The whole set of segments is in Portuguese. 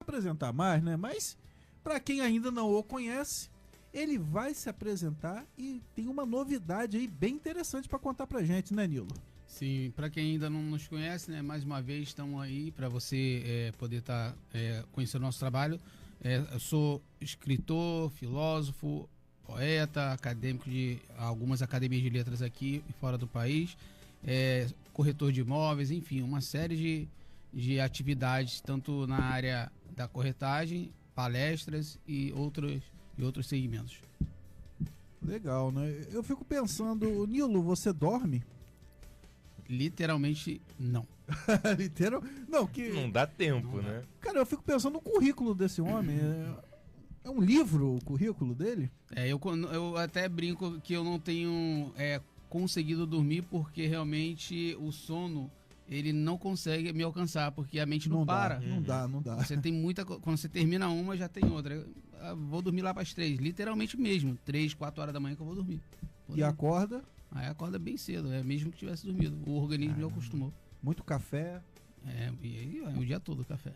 apresentar mais, né? Mas para quem ainda não o conhece, ele vai se apresentar e tem uma novidade aí bem interessante para contar pra gente, né, Nilo? Sim, para quem ainda não nos conhece, né, mais uma vez estamos aí para você poder estar conhecendo o nosso trabalho. Eu sou escritor, filósofo, poeta, acadêmico de algumas academias de letras aqui e fora do país, corretor de imóveis, enfim, uma série de atividades, tanto na área da corretagem, palestras e outros segmentos. Legal, né? Eu fico pensando, Nilo, você dorme? Literalmente não. Literal? Não, que... Não dá tempo, Não dá. né? Cara, eu fico pensando no currículo desse homem. É um livro o currículo dele? Eu até brinco que eu não tenho conseguido dormir porque realmente o sono ele não consegue me alcançar, porque a mente não para. Não dá. Você tem quando você termina uma, já tem outra. Eu vou dormir lá para as 3, literalmente mesmo. 3, 4 horas da manhã que eu vou dormir. E acorda? Aí acorda bem cedo, mesmo que tivesse dormido. O organismo já acostumou. Muito café. E aí o dia todo café.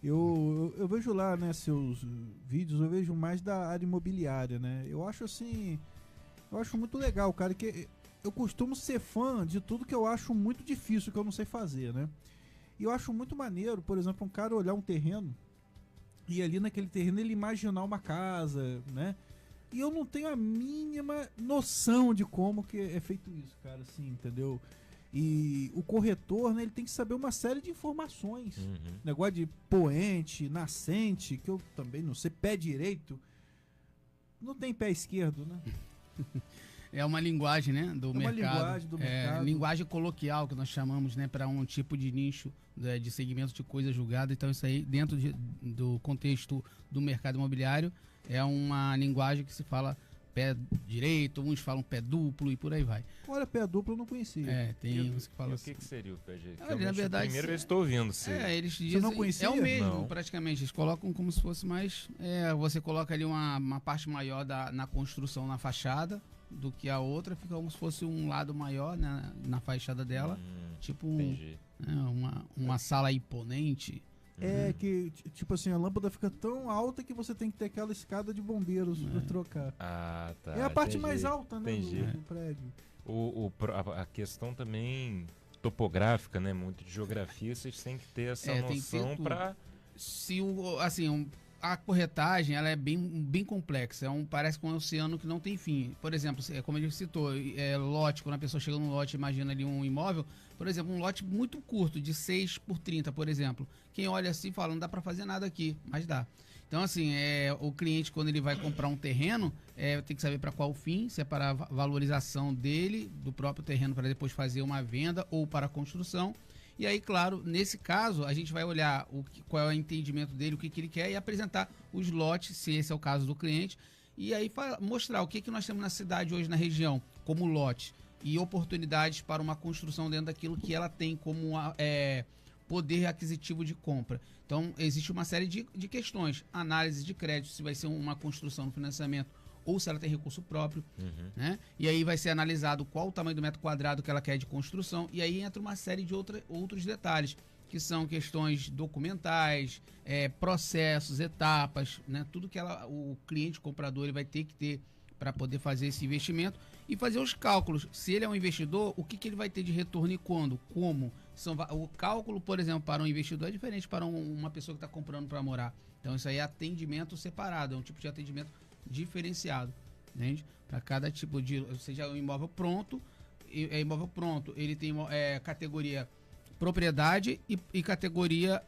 Eu vejo lá, né, seus vídeos, eu vejo mais da área imobiliária, né? Eu acho muito legal, cara, que eu costumo ser fã de tudo que eu acho muito difícil, que eu não sei fazer, né? E eu acho muito maneiro, por exemplo, um cara olhar um terreno e ali naquele terreno ele imaginar uma casa, né? E eu não tenho a mínima noção de como que é feito isso, cara, assim, entendeu? E o corretor, né, ele tem que saber uma série de informações. Negócio de poente, nascente, que eu também não sei, pé direito. Não tem pé esquerdo, né? É uma linguagem, né, do mercado. Uma linguagem do mercado. Linguagem coloquial que nós chamamos, né, para um tipo de nicho de segmento de coisa julgada. Então isso aí, dentro do contexto do mercado imobiliário, é uma linguagem que se fala pé direito, uns falam pé duplo e por aí vai. Olha, pé duplo eu não conhecia. Tem uns que falam E assim. o que seria o pé direito? Na verdade, Primeira vez que estou ouvindo. eles dizem, não conhecia? é o mesmo, Não. praticamente. Eles colocam como se fosse mais... você coloca ali uma parte maior na construção, na fachada, do que a outra. Fica como se fosse um lado maior, né, na fachada dela. Tipo Entendi. uma sala imponente. Que, tipo assim, a lâmpada fica tão alta que você tem que ter aquela escada de bombeiros pra trocar. Ah, tá. É a parte entendi. mais alta, né, Entendi. do prédio. A questão também topográfica, né? Muito de geografia, vocês têm que ter essa Tem que ter noção tudo. para... A corretagem ela é bem complexa, parece um oceano que não tem fim. Por exemplo, como ele citou, lote, quando a pessoa chega num lote, imagina ali um imóvel, por exemplo, um lote muito curto, de 6 por 30, por exemplo. Quem olha assim fala, não dá para fazer nada aqui, mas dá. Então, assim, o cliente, quando ele vai comprar um terreno, tem que saber para qual fim, se é para a valorização dele, do próprio terreno, para depois fazer uma venda ou para a construção. E aí, claro, nesse caso, a gente vai olhar qual é o entendimento dele, o que ele quer e apresentar os lotes, se esse é o caso do cliente, e aí mostrar o que nós temos na cidade hoje, na região, como lote, e oportunidades para uma construção dentro daquilo que ela tem como poder aquisitivo de compra. Então, existe uma série de questões. Análise de crédito, se vai ser uma construção no financiamento ou se ela tem recurso próprio, né? E aí vai ser analisado qual o tamanho do metro quadrado que ela quer de construção, e aí entra uma série de outros detalhes, que são questões documentais, processos, etapas, né? Tudo que o cliente comprador ele vai ter que ter para poder fazer esse investimento e fazer os cálculos. Se ele é um investidor, o que ele vai ter de retorno e quando? Como? O cálculo, por exemplo, para um investidor é diferente para uma pessoa que está comprando para morar. Então isso aí é atendimento separado, é um tipo de atendimento diferenciado, entende? Para cada tipo de, seja um imóvel pronto, ele tem categoria propriedade e categoria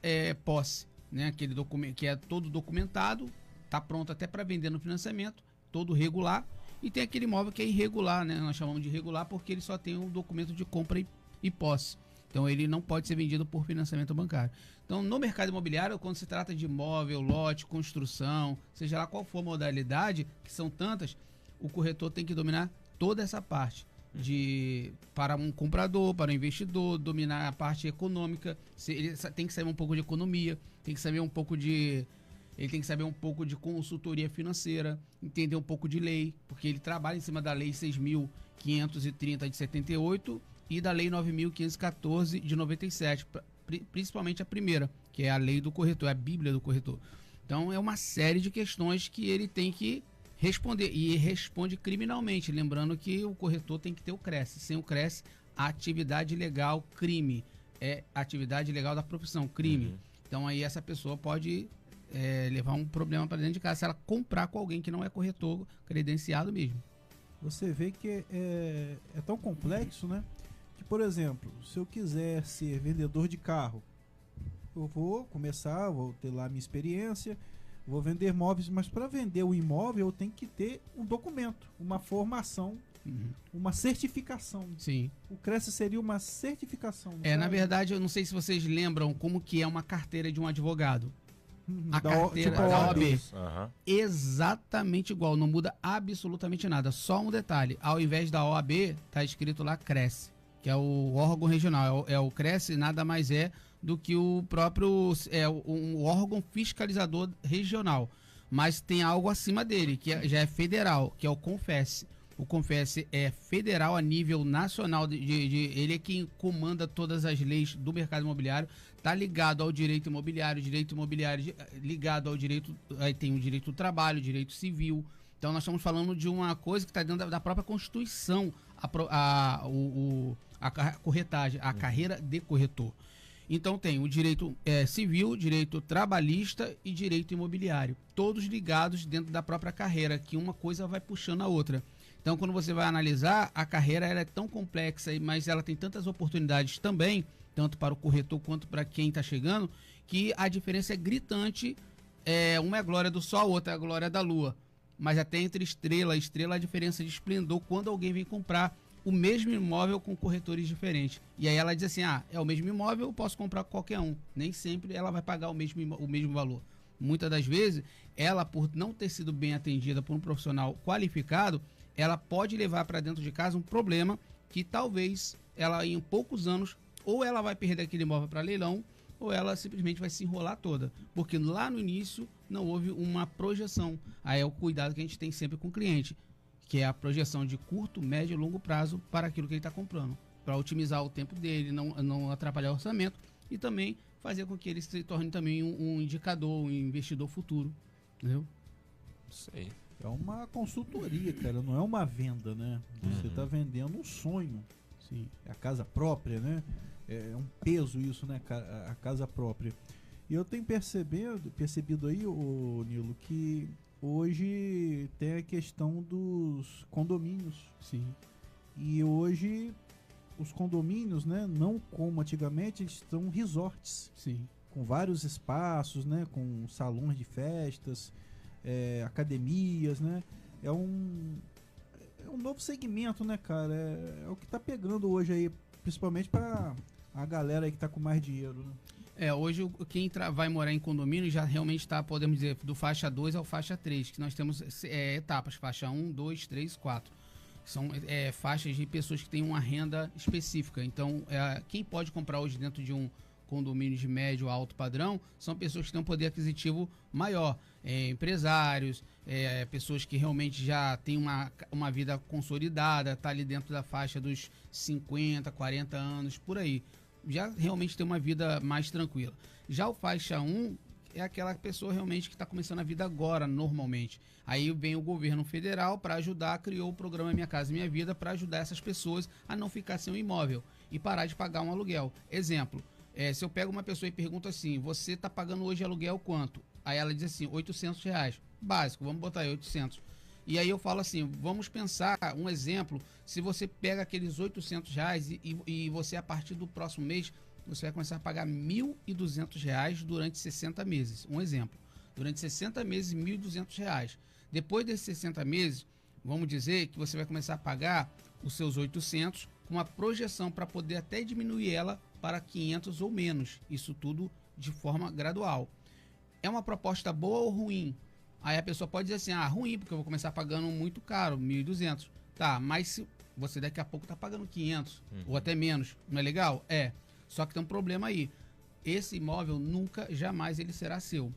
posse, né? Aquele documento que é todo documentado, tá pronto até para vender no financiamento, todo regular, e tem aquele imóvel que é irregular, né? Nós chamamos de irregular porque ele só tem um documento de compra e posse. Então ele não pode ser vendido por financiamento bancário. Então no mercado imobiliário, quando se trata de imóvel, lote, construção, seja lá qual for a modalidade, que são tantas, o corretor tem que dominar toda essa parte. Para um comprador, para um investidor, dominar a parte econômica, ele tem que saber um pouco de economia, tem que saber um pouco de consultoria financeira, entender um pouco de lei, porque ele trabalha em cima da lei 6.530 de 78 e da lei 9.514 de 97, principalmente a primeira, que é a lei do corretor, a Bíblia do corretor. Então é uma série de questões que ele tem que responder, e responde criminalmente, lembrando que o corretor tem que ter o CRESSE. Sem o CRESSE, a atividade legal, crime. É atividade legal da profissão, crime. Então aí essa pessoa pode levar um problema para dentro de casa se ela comprar com alguém que não é corretor credenciado mesmo. Você vê que é tão complexo, né? Que, por exemplo, se eu quiser ser vendedor de carro, eu vou ter lá a minha experiência, vou vender móveis, mas para vender o imóvel eu tenho que ter um documento, uma formação, uma certificação. Sim. O CRESSE seria uma certificação. Na verdade, eu não sei se vocês lembram como que é uma carteira de um advogado. A carteira tipo da OAB. Aham. Exatamente igual, não muda absolutamente nada. Só um detalhe, ao invés da OAB, tá escrito lá CRESSE, que é o órgão regional. O CRESSE nada mais é do que o próprio um órgão fiscalizador regional, mas tem algo acima dele, que já é federal, que é o CONFESE. O CONFESE é federal a nível nacional, ele é quem comanda todas as leis do mercado imobiliário, está ligado ao direito imobiliário ligado ao direito, aí tem o direito do trabalho, direito civil. Então nós estamos falando de uma coisa que está dentro da própria Constituição, a corretagem, a carreira de corretor. Então tem o direito civil, direito trabalhista e direito imobiliário, todos ligados dentro da própria carreira, que uma coisa vai puxando a outra. Então quando você vai analisar, a carreira ela é tão complexa, mas ela tem tantas oportunidades também, tanto para o corretor quanto para quem está chegando, que a diferença é gritante. Uma é a glória do sol, outra é a glória da lua. Mas até entre estrela e estrela a diferença de esplendor quando alguém vem comprar o mesmo imóvel com corretores diferentes. E aí ela diz assim, é o mesmo imóvel, eu posso comprar com qualquer um. Nem sempre ela vai pagar o mesmo valor. Muitas das vezes, ela, por não ter sido bem atendida por um profissional qualificado, ela pode levar para dentro de casa um problema que talvez ela, em poucos anos, ou ela vai perder aquele imóvel para leilão, ou ela simplesmente vai se enrolar toda. Porque lá no início não houve uma projeção. Aí é o cuidado que a gente tem sempre com o cliente, que é a projeção de curto, médio e longo prazo para aquilo que ele está comprando, para otimizar o tempo dele, não atrapalhar o orçamento e também fazer com que ele se torne também um indicador, um investidor futuro, entendeu? Isso aí. É uma consultoria, cara, não é uma venda, né? Você está vendendo um sonho. Sim. É a casa própria, né? É um peso isso, né? A casa própria. E eu tenho percebido aí, Nilo, que hoje tem a questão dos condomínios. Sim. E hoje os condomínios, né, não como antigamente, eles são resorts. Sim. Com vários espaços, né, com salões de festas, academias, né? É um novo segmento, né, cara? É o que tá pegando hoje aí, principalmente para a galera aí que tá com mais dinheiro, né? Hoje quem vai morar em condomínio já realmente está, podemos dizer, do faixa 2 ao faixa 3, que nós temos etapas, faixa 1, 2, 3, 4. São faixas de pessoas que têm uma renda específica. Então, quem pode comprar hoje dentro de um condomínio de médio a alto padrão são pessoas que têm um poder aquisitivo maior. Empresários, pessoas que realmente já têm uma vida consolidada, está ali dentro da faixa dos 50, 40 anos, por aí. Já realmente tem uma vida mais tranquila. Já o faixa 1 é aquela pessoa realmente que está começando a vida agora, normalmente. Aí vem o governo federal para ajudar, criou o programa Minha Casa Minha Vida para ajudar essas pessoas a não ficar sem um imóvel e parar de pagar um aluguel. Exemplo, se eu pego uma pessoa e pergunto assim, você está pagando hoje aluguel quanto? Aí ela diz assim, R$800. Básico, vamos botar aí 800. E aí eu falo assim, vamos pensar um exemplo, se você pega aqueles R$800 e você a partir do próximo mês, você vai começar a pagar R$1.200 durante 60 meses. Um exemplo, durante 60 meses, R$1.200. Depois desses 60 meses, vamos dizer que você vai começar a pagar os seus 800 com uma projeção para poder até diminuir ela para 500 ou menos. Isso tudo de forma gradual. É uma proposta boa ou ruim? Aí a pessoa pode dizer assim, ruim, porque eu vou começar pagando muito caro, 1.200. Tá, mas se você daqui a pouco está pagando 500 ou até menos, não é legal? Só que tem um problema aí. Esse imóvel nunca, jamais ele será seu.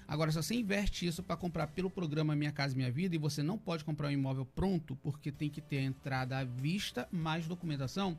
Agora, se você investe isso para comprar pelo programa Minha Casa Minha Vida e você não pode comprar um imóvel pronto porque tem que ter a entrada à vista mais documentação,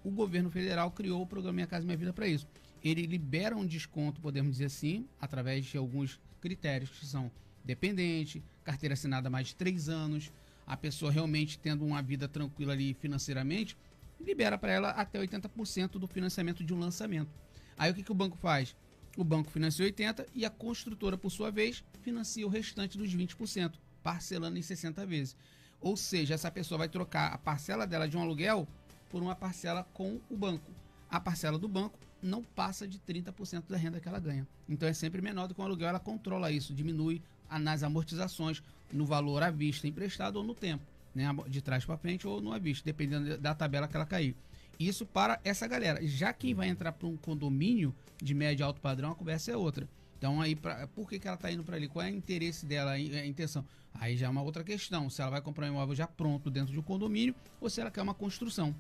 o governo federal criou o programa Minha Casa Minha Vida para isso. ele libera um desconto, podemos dizer assim, através de alguns critérios que são dependente, carteira assinada há mais de 3 anos, a pessoa realmente tendo uma vida tranquila ali financeiramente, libera para ela até 80% do financiamento de um lançamento. Aí o que o banco faz? O banco financia 80% e a construtora, por sua vez, financia o restante dos 20%, parcelando em 60 vezes. Ou seja, essa pessoa vai trocar a parcela dela de um aluguel por uma parcela com o banco. A parcela do banco não passa de 30% da renda que ela ganha. Então é sempre menor do que um aluguel, ela controla isso, diminui nas amortizações, no valor à vista emprestado ou no tempo, né, de trás para frente ou no à vista, dependendo da tabela que ela cair. Isso para essa galera. Já quem vai entrar para um condomínio de médio e alto padrão, a conversa é outra. Então aí, por que ela está indo para ali? Qual é o interesse dela, a intenção? Aí já é uma outra questão, se ela vai comprar um imóvel já pronto dentro de um condomínio ou se ela quer uma construção.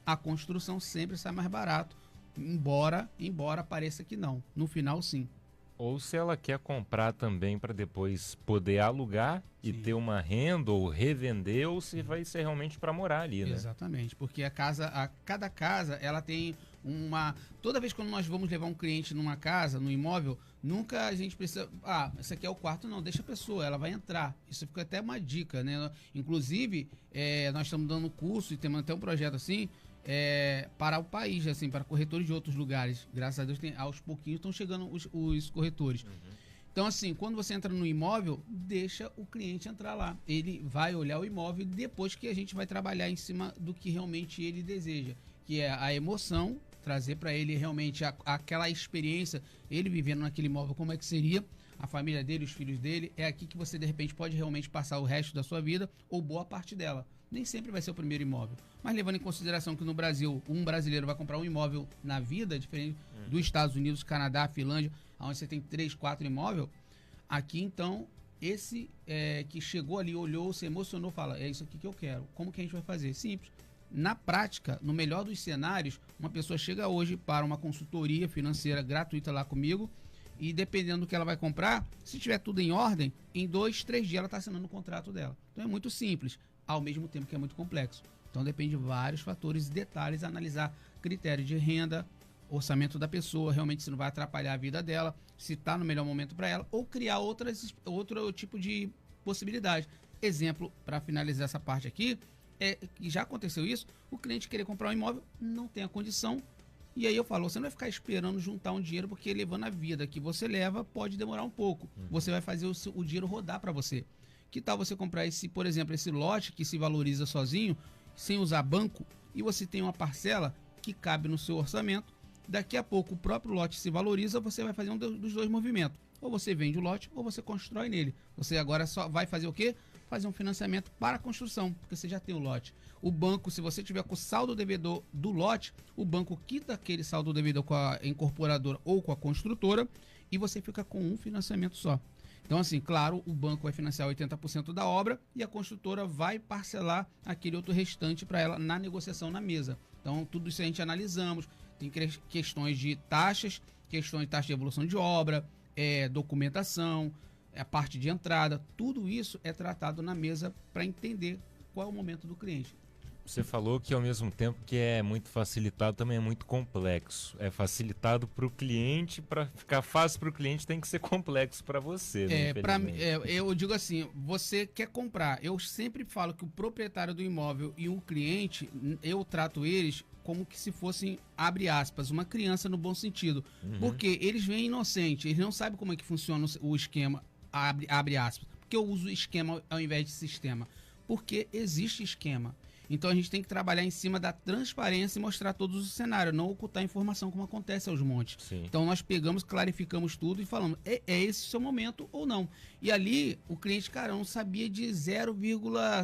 A construção sempre sai mais barato, embora pareça que não. No final, sim. Ou se ela quer comprar também para depois poder alugar e ter uma renda ou revender, ou se vai ser realmente para morar ali, né? Exatamente, porque cada casa, ela tem uma... Toda vez quando nós vamos levar um cliente numa casa, num imóvel, nunca a gente precisa... esse aqui é o quarto, não, deixa a pessoa, ela vai entrar. Isso fica até uma dica, né? Inclusive, nós estamos dando curso e temos até um projeto assim, para o país, assim, para corretores de outros lugares. Graças a Deus, aos pouquinhos estão chegando os corretores. Então, assim, quando você entra no imóvel, deixa o cliente entrar lá. Ele vai olhar o imóvel depois que a gente vai trabalhar em cima do que realmente ele deseja, que é a emoção, trazer para ele realmente aquela experiência, ele vivendo naquele imóvel, como é que seria, a família dele, os filhos dele. É aqui que você, de repente, pode realmente passar o resto da sua vida ou boa parte dela. Nem sempre vai ser o primeiro imóvel. Mas levando em consideração que no Brasil, um brasileiro vai comprar um imóvel na vida, diferente dos Estados Unidos, Canadá, Finlândia, onde você tem 3, 4 imóveis, aqui então, esse que chegou ali, olhou, se emocionou, fala, é isso aqui que eu quero. Como que a gente vai fazer? Simples. Na prática, no melhor dos cenários, uma pessoa chega hoje para uma consultoria financeira gratuita lá comigo e dependendo do que ela vai comprar, se tiver tudo em ordem, em 2, 3 dias ela está assinando o contrato dela. Então é muito simples, ao mesmo tempo que é muito complexo. Então depende de vários fatores e detalhes, analisar critério de renda, orçamento da pessoa, realmente se não vai atrapalhar a vida dela, se está no melhor momento para ela, ou criar outro tipo de possibilidade. Exemplo, para finalizar essa parte aqui, que já aconteceu isso, o cliente querer comprar um imóvel, não tem a condição, e aí eu falo, você não vai ficar esperando juntar um dinheiro, porque levando a vida que você leva, pode demorar um pouco. Você vai fazer o dinheiro rodar para você. Que tal você comprar por exemplo, esse lote que se valoriza sozinho, sem usar banco, e você tem uma parcela que cabe no seu orçamento, daqui a pouco o próprio lote se valoriza, você vai fazer um dos dois movimentos. Ou você vende o lote, ou você constrói nele. Você agora só vai fazer o quê? Fazer um financiamento para a construção, porque você já tem o lote. O banco, se você tiver com o saldo devedor do lote, o banco quita aquele saldo devedor com a incorporadora ou com a construtora e você fica com um financiamento só. Então, assim, claro, o banco vai financiar 80% da obra e a construtora vai parcelar aquele outro restante para ela na negociação na mesa. Então, tudo isso a gente analisamos. Tem questões de taxas, questões de taxa de evolução de obra, documentação, a parte de entrada. Tudo isso é tratado na mesa para entender qual é o momento do cliente. Você falou que ao mesmo tempo que é muito facilitado, também é muito complexo. É facilitado para o cliente, para ficar fácil para o cliente tem que ser complexo para você, né? Eu digo assim, você quer comprar, eu sempre falo que o proprietário do imóvel e o cliente, eu trato eles como que se fossem, abre aspas, uma criança no bom sentido. Porque eles vêm inocentes, eles não sabem como é que funciona o esquema, abre aspas. Porque eu uso esquema ao invés de sistema? Porque existe esquema. Então a gente tem que trabalhar em cima da transparência e mostrar todos os cenários, não ocultar informação como acontece aos montes. Sim. Então nós pegamos, clarificamos tudo e falamos, é esse o seu momento ou não. E ali o cliente, cara, não sabia de 0,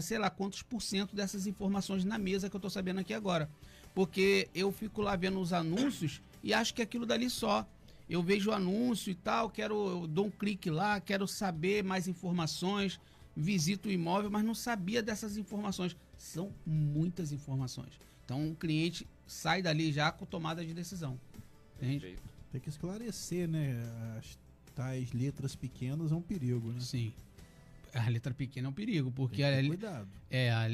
sei lá quantos % dessas informações na mesa que eu tô sabendo aqui agora. Porque eu fico lá vendo os anúncios e acho que é aquilo dali só. Eu vejo o anúncio e tal, eu dou um clique lá, quero saber mais informações, visito o imóvel, mas não sabia dessas informações. São muitas informações. Então o cliente sai dali já com tomada de decisão. Entende? Tem que esclarecer, né? As tais letras pequenas é um perigo, né? Sim. A letra pequena é um perigo, porque cuidado.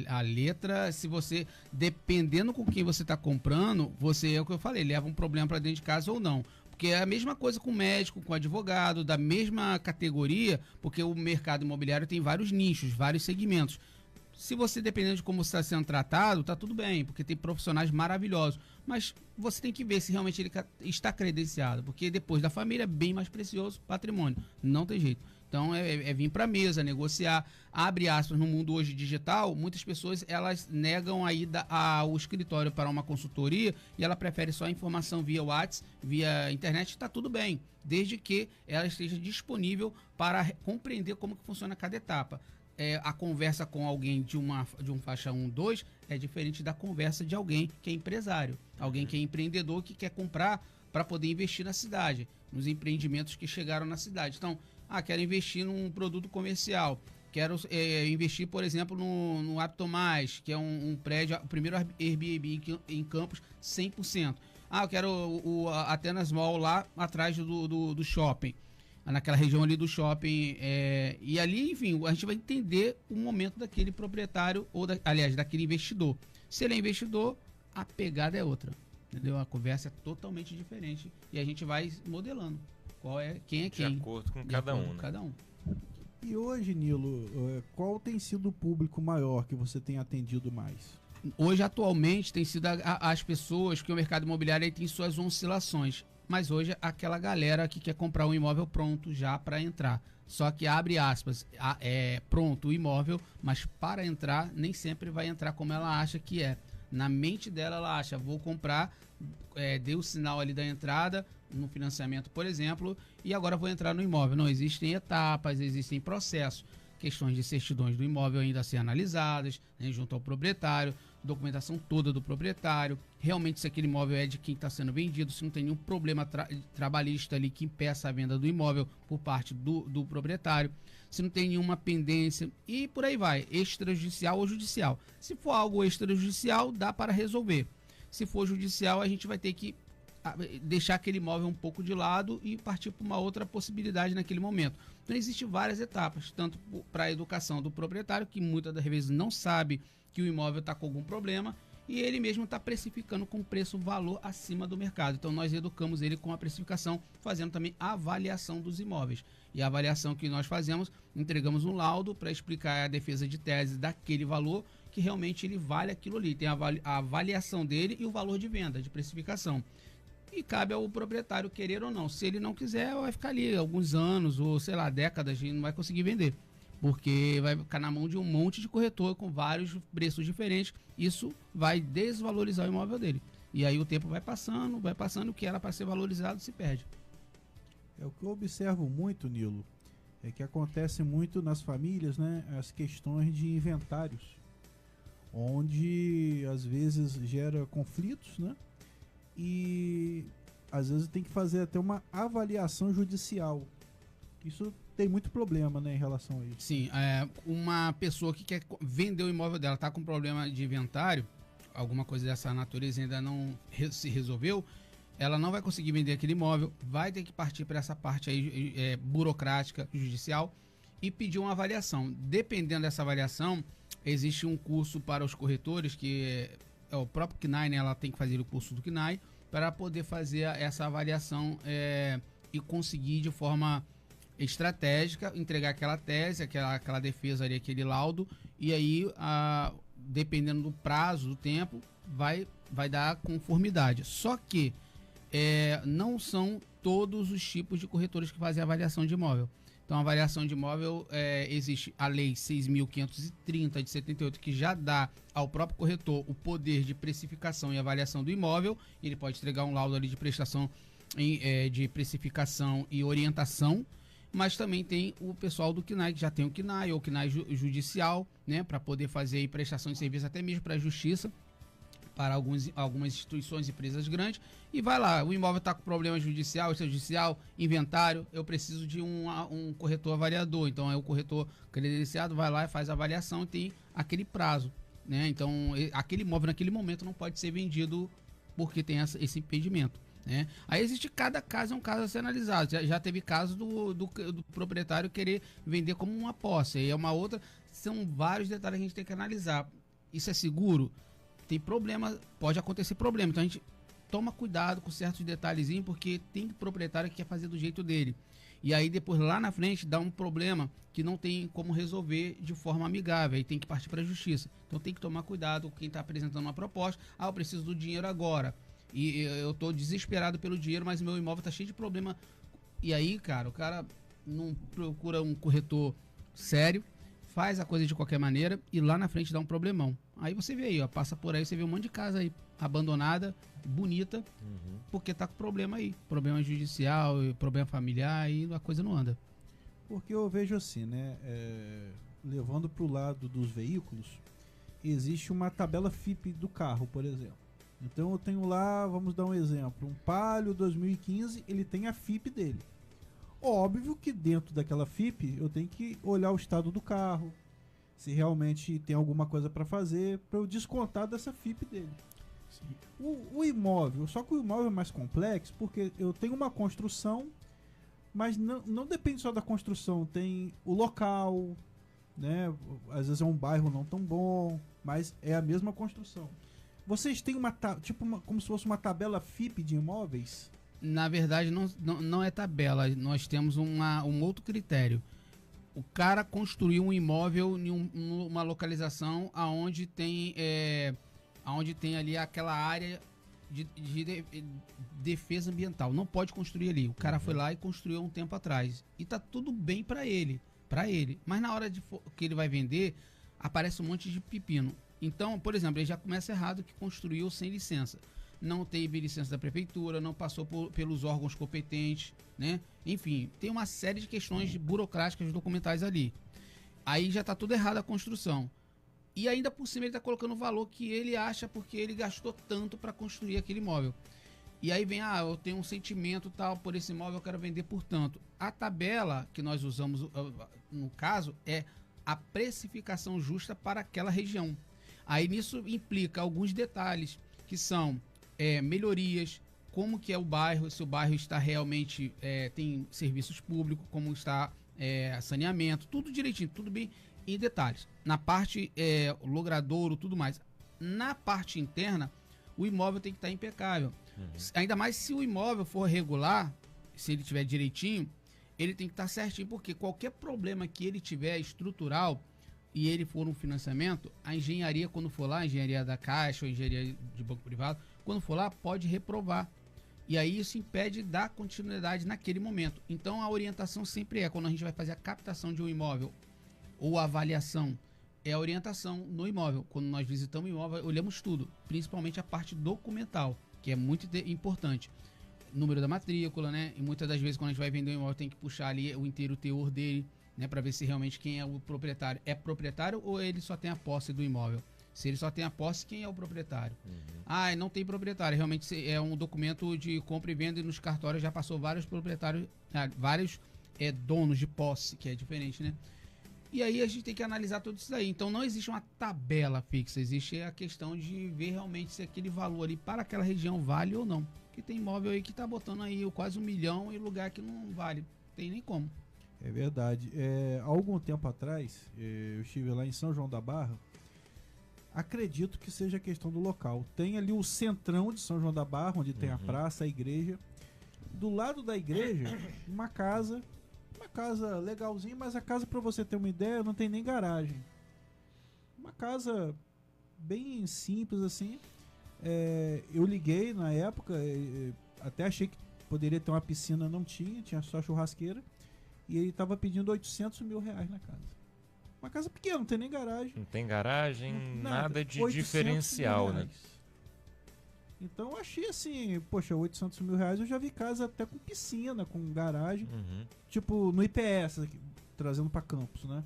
A letra, se você, dependendo com quem você está comprando, é o que eu falei, leva um problema para dentro de casa ou não. Porque é a mesma coisa com o médico, com o advogado, da mesma categoria, porque o mercado imobiliário tem vários nichos, vários segmentos. Se você, dependendo de como você está sendo tratado, tá tudo bem, porque tem profissionais maravilhosos. Mas você tem que ver se realmente ele está credenciado, porque depois da família é bem mais precioso patrimônio. Não tem jeito. Então é vir para a mesa, negociar. Abre aspas, no mundo hoje digital, muitas pessoas elas negam a ida ao escritório para uma consultoria e ela prefere só a informação via WhatsApp, via internet, está tudo bem, desde que ela esteja disponível para compreender como que funciona cada etapa. A conversa com alguém de um faixa 1, 2 é diferente da conversa de alguém que é empresário, alguém que é empreendedor, que quer comprar para poder investir na cidade, nos empreendimentos que chegaram na cidade. Então, quero investir num produto comercial, quero investir, por exemplo, no Aptomais, que é um prédio, o primeiro Airbnb em Campos, 100%. Eu quero o Atenas Mall lá atrás do shopping, naquela região ali do shopping, e ali, enfim, a gente vai entender o momento daquele proprietário, aliás, daquele investidor. Se ele é investidor, a pegada é outra, entendeu? A conversa é totalmente diferente e a gente vai modelando. Quem é quem? De acordo com cada um, né? Cada um. E hoje, Nilo, qual tem sido o público maior que você tem atendido mais? Hoje, atualmente, tem sido as pessoas que o mercado imobiliário aí tem suas oscilações. Mas hoje, aquela galera que quer comprar um imóvel pronto já para entrar. Só que, abre aspas, pronto o imóvel, mas para entrar, nem sempre vai entrar como ela acha que é. Na mente dela, ela acha, vou comprar, deu o sinal ali da entrada, no financiamento, por exemplo, e agora vou entrar no imóvel. Não, existem etapas, existem processos, questões de certidões do imóvel ainda a ser analisadas, né, junto ao proprietário, documentação toda do proprietário, realmente se aquele imóvel é de quem está sendo vendido, se não tem nenhum problema trabalhista ali que impeça a venda do imóvel por parte do proprietário, se não tem nenhuma pendência e por aí vai, extrajudicial ou judicial. Se for algo extrajudicial, dá para resolver. Se for judicial, a gente vai ter que deixar aquele imóvel um pouco de lado e partir para uma outra possibilidade naquele momento. Então existem várias etapas, tanto para a educação do proprietário, que muitas das vezes não sabe que o imóvel está com algum problema, e ele mesmo está precificando com valor acima do mercado. Então nós educamos ele com a precificação, fazendo também a avaliação dos imóveis. E a avaliação que nós fazemos, entregamos um laudo para explicar a defesa de tese daquele valor, que realmente ele vale aquilo ali. Tem a avaliação dele e o valor de venda, de precificação. E cabe ao proprietário querer ou não. Se ele não quiser, vai ficar ali alguns anos ou, sei lá, décadas e não vai conseguir vender. Porque vai ficar na mão de um monte de corretor com vários preços diferentes. Isso vai desvalorizar o imóvel dele. E aí o tempo vai passando, o que era para ser valorizado se perde. O que eu observo muito, Nilo, é que acontece muito nas famílias, né, as questões de inventários, onde às vezes gera conflitos, né? E às vezes tem que fazer até uma avaliação judicial. Isso tem muito problema, né, em relação a isso. Sim, uma pessoa que quer vender o imóvel dela, está com problema de inventário, alguma coisa dessa natureza ainda não se resolveu, ela não vai conseguir vender aquele imóvel, vai ter que partir para essa parte aí burocrática, judicial, e pedir uma avaliação. Dependendo dessa avaliação, existe um curso para os corretores, que é o próprio CNAI, né, ela tem que fazer o curso do CNAI, para poder fazer essa avaliação e conseguir de forma estratégica entregar aquela tese, aquela defesa ali, aquele laudo, e aí, dependendo do prazo, do tempo, vai dar conformidade. Só que não são todos os tipos de corretores que fazem avaliação de imóvel. Então, a avaliação de imóvel, existe a lei 6.530 de 78, que já dá ao próprio corretor o poder de precificação e avaliação do imóvel. Ele pode entregar um laudo ali de prestação, de precificação e orientação. Mas também tem o pessoal do CNAI, que já tem o CNAI, ou o CNAI judicial, né, para poder fazer aí prestação de serviço até mesmo para a justiça, para algumas instituições e empresas grandes, e vai lá, o imóvel está com problema judicial, extrajudicial, inventário, eu preciso de um corretor avaliador, então o corretor credenciado vai lá e faz a avaliação e tem aquele prazo, né? Então aquele imóvel naquele momento não pode ser vendido porque tem esse impedimento, né? Aí existe, cada caso é um caso a ser analisado. Já teve caso do proprietário querer vender como uma posse, aí é uma outra, são vários detalhes que a gente tem que analisar. Isso é seguro? Tem problema, pode acontecer problema, então a gente toma cuidado com certos detalhezinhos, porque tem proprietário que quer fazer do jeito dele. E aí depois lá na frente dá um problema que não tem como resolver de forma amigável, aí tem que partir para a justiça. Então tem que tomar cuidado com quem está apresentando uma proposta. Ah, eu preciso do dinheiro agora. E eu estou desesperado pelo dinheiro, mas meu imóvel está cheio de problema. E aí, cara, o cara não procura um corretor sério, faz a coisa de qualquer maneira e lá na frente dá um problemão. Aí você vê aí, ó, passa por aí, você vê um monte de casa aí abandonada, bonita, porque tá com problema aí. Problema judicial, problema familiar e a coisa não anda. Porque eu vejo assim, né? Levando para o lado dos veículos, existe uma tabela FIPE do carro, por exemplo. Então eu tenho lá, vamos dar um exemplo, um Palio 2015, ele tem a FIPE dele. Óbvio que dentro daquela FIPE eu tenho que olhar o estado do carro, se realmente tem alguma coisa para fazer, para eu descontar dessa FIPE dele. O imóvel, só que o imóvel é mais complexo porque eu tenho uma construção, mas não depende só da construção, tem o local, né? Às vezes é um bairro não tão bom, mas é a mesma construção. Vocês têm como se fosse uma tabela FIPE de imóveis? Na verdade, não é tabela. Nós temos um outro critério. O cara construiu um imóvel em uma localização onde tem ali aquela área de defesa ambiental. Não pode construir ali. O cara foi lá e construiu um tempo atrás. E tá tudo bem para ele. Mas na hora que ele vai vender, aparece um monte de pepino. Então, por exemplo, ele já começa errado que construiu sem licença. Não teve licença da prefeitura, não passou pelos órgãos competentes, né? Enfim, tem uma série de questões burocráticas documentais ali. Aí já está tudo errado a construção. E ainda por cima ele está colocando o valor que ele acha porque ele gastou tanto para construir aquele imóvel. E aí vem, eu tenho um sentimento tal por esse imóvel, eu quero vender por tanto. A tabela que nós usamos, no caso, é a precificação justa para aquela região. Aí nisso implica alguns detalhes, que são melhorias, como que é o bairro, se o bairro está realmente, tem serviços públicos, como está saneamento, tudo direitinho, tudo bem em detalhes. Na parte logradouro, tudo mais. Na parte interna, o imóvel tem que estar impecável. Ainda mais se o imóvel for regular, se ele tiver direitinho, ele tem que estar certinho, porque qualquer problema que ele tiver estrutural, e ele for um financiamento, a engenharia, quando for lá, a engenharia da Caixa ou engenharia de banco privado, quando for lá, pode reprovar. E aí isso impede da continuidade naquele momento. Então a orientação sempre quando a gente vai fazer a captação de um imóvel ou a avaliação, é a orientação no imóvel. Quando nós visitamos o imóvel, olhamos tudo, principalmente a parte documental, que é muito importante. Número da matrícula, né? E muitas das vezes quando a gente vai vender um imóvel, tem que puxar ali o inteiro teor dele, né, para ver se realmente quem é o proprietário é proprietário ou ele só tem a posse do imóvel. Se ele só tem a posse, quem é o proprietário? Não tem proprietário, realmente é um documento de compra e venda e nos cartórios já passou vários proprietários, vários donos de posse, que é diferente, né? E aí a gente tem que analisar tudo isso daí. Então não existe uma tabela fixa, existe a questão de ver realmente se aquele valor ali para aquela região vale ou não. Porque tem imóvel aí que tá botando aí quase 1 milhão em lugar que não vale, tem nem como. É verdade. Há algum tempo atrás, eu estive lá em São João da Barra. Acredito que seja a questão do local. Tem ali o centrão de São João da Barra, onde tem a praça, a igreja. Do lado da igreja, uma casa legalzinha, mas a casa, para você ter uma ideia, não tem nem garagem. Uma casa bem simples assim. Eu liguei na época, até achei que poderia ter uma piscina, não tinha só churrasqueira. E ele tava pedindo 800 mil reais na casa. Uma casa pequena, não tem nem garagem. Não tem garagem, nada de diferencial, né? Então eu achei assim, poxa, 800 mil reais eu já vi casa até com piscina, com garagem. Tipo no IPS, trazendo para Campos, né?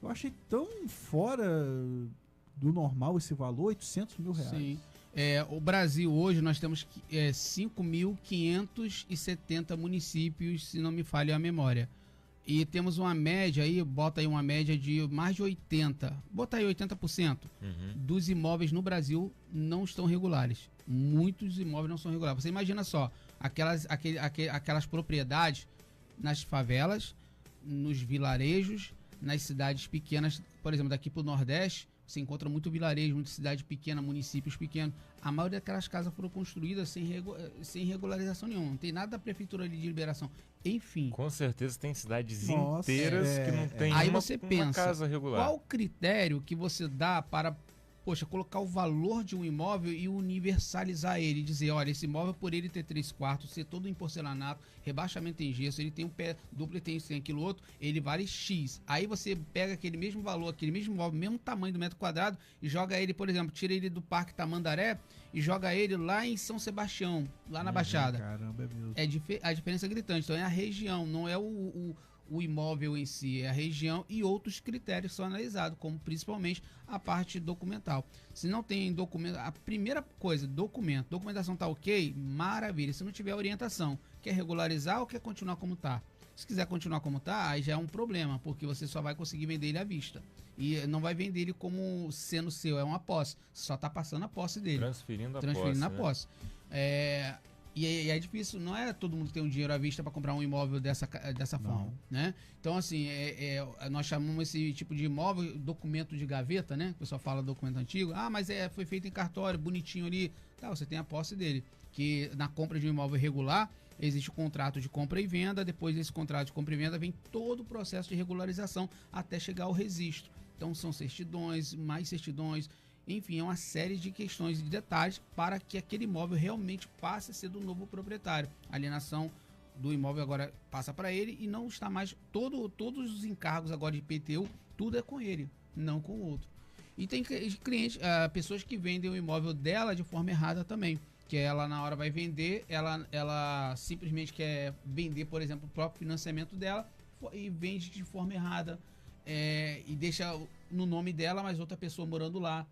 Eu achei tão fora do normal esse valor, 800 mil reais. Sim. O Brasil hoje nós temos 5.570 municípios, se não me falha a memória. E temos uma média aí, bota aí uma média de mais de 80%, bota aí 80% dos imóveis no Brasil não estão regulares. Muitos imóveis não são regulares. Você imagina só, aquelas propriedades nas favelas, nos vilarejos, nas cidades pequenas, por exemplo, daqui para o Nordeste, Você encontra muito vilarejo, muita cidade pequena, municípios pequenos. A maioria daquelas casas foram construídas sem regularização nenhuma. Não tem nada da prefeitura ali de liberação. Enfim. Com certeza tem cidades Nossa, inteiras que não tem Aí uma, você uma pensa, casa regular. qual o critério que você dá para, poxa, colocar o valor de um imóvel e universalizar ele? Dizer, olha, esse imóvel, por ele ter 3 quartos, ser todo em porcelanato, rebaixamento em gesso, ele tem um pé duplo, ele tem isso, tem aquilo outro, ele vale X. Aí você pega aquele mesmo valor, aquele mesmo imóvel, mesmo tamanho do metro quadrado, e joga ele, por exemplo, tira ele do Parque Tamandaré e joga ele lá em São Sebastião, lá na Baixada. Caramba, é mesmo. A diferença é gritante. Então é a região, não é o imóvel em si, é a região e outros critérios são analisados, como principalmente a parte documental. Se não tem documento, a primeira coisa, documentação tá ok, maravilha. Se não tiver orientação, quer regularizar ou quer continuar como tá? Se quiser continuar como tá, aí já é um problema, porque você só vai conseguir vender ele à vista. E não vai vender ele como sendo seu, é uma posse. Só tá passando a posse dele. Transferindo a a posse. posse. E é difícil, não é todo mundo que tem um dinheiro à vista para comprar um imóvel dessa forma, né? Então, assim, nós chamamos esse tipo de imóvel documento de gaveta, né? O pessoal fala documento antigo. Ah, mas foi feito em cartório, bonitinho ali. Tá, você tem a posse dele. Que na compra de um imóvel regular, existe o contrato de compra e venda. Depois desse contrato de compra e venda, vem todo o processo de regularização até chegar ao registro. Então, são certidões, mais certidões. Enfim, é uma série de questões e de detalhes para que aquele imóvel realmente passe a ser do novo proprietário. A alienação do imóvel agora passa para ele e não está mais... Todos os encargos agora de IPTU, tudo é com ele, não com o outro. E tem clientes, pessoas que vendem o imóvel dela de forma errada também. Que ela, na hora vai vender, ela simplesmente quer vender, por exemplo, o próprio financiamento dela e vende de forma errada. E deixa no nome dela, mas outra pessoa morando lá.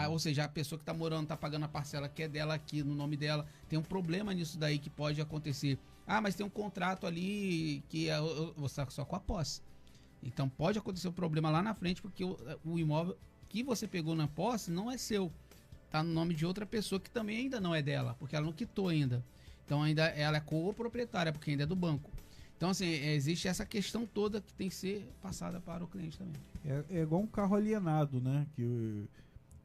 Ou seja, a pessoa que está morando, está pagando a parcela que é dela aqui, no nome dela. Tem um problema nisso daí que pode acontecer. Ah, mas tem um contrato ali que você está só com a posse. Então pode acontecer um problema lá na frente, porque o imóvel que você pegou na posse não é seu. Está no nome de outra pessoa que também ainda não é dela, porque ela não quitou ainda. Então ainda ela é co-proprietária, porque ainda é do banco. Então, assim, existe essa questão toda que tem que ser passada para o cliente também. É igual um carro alienado, né? Que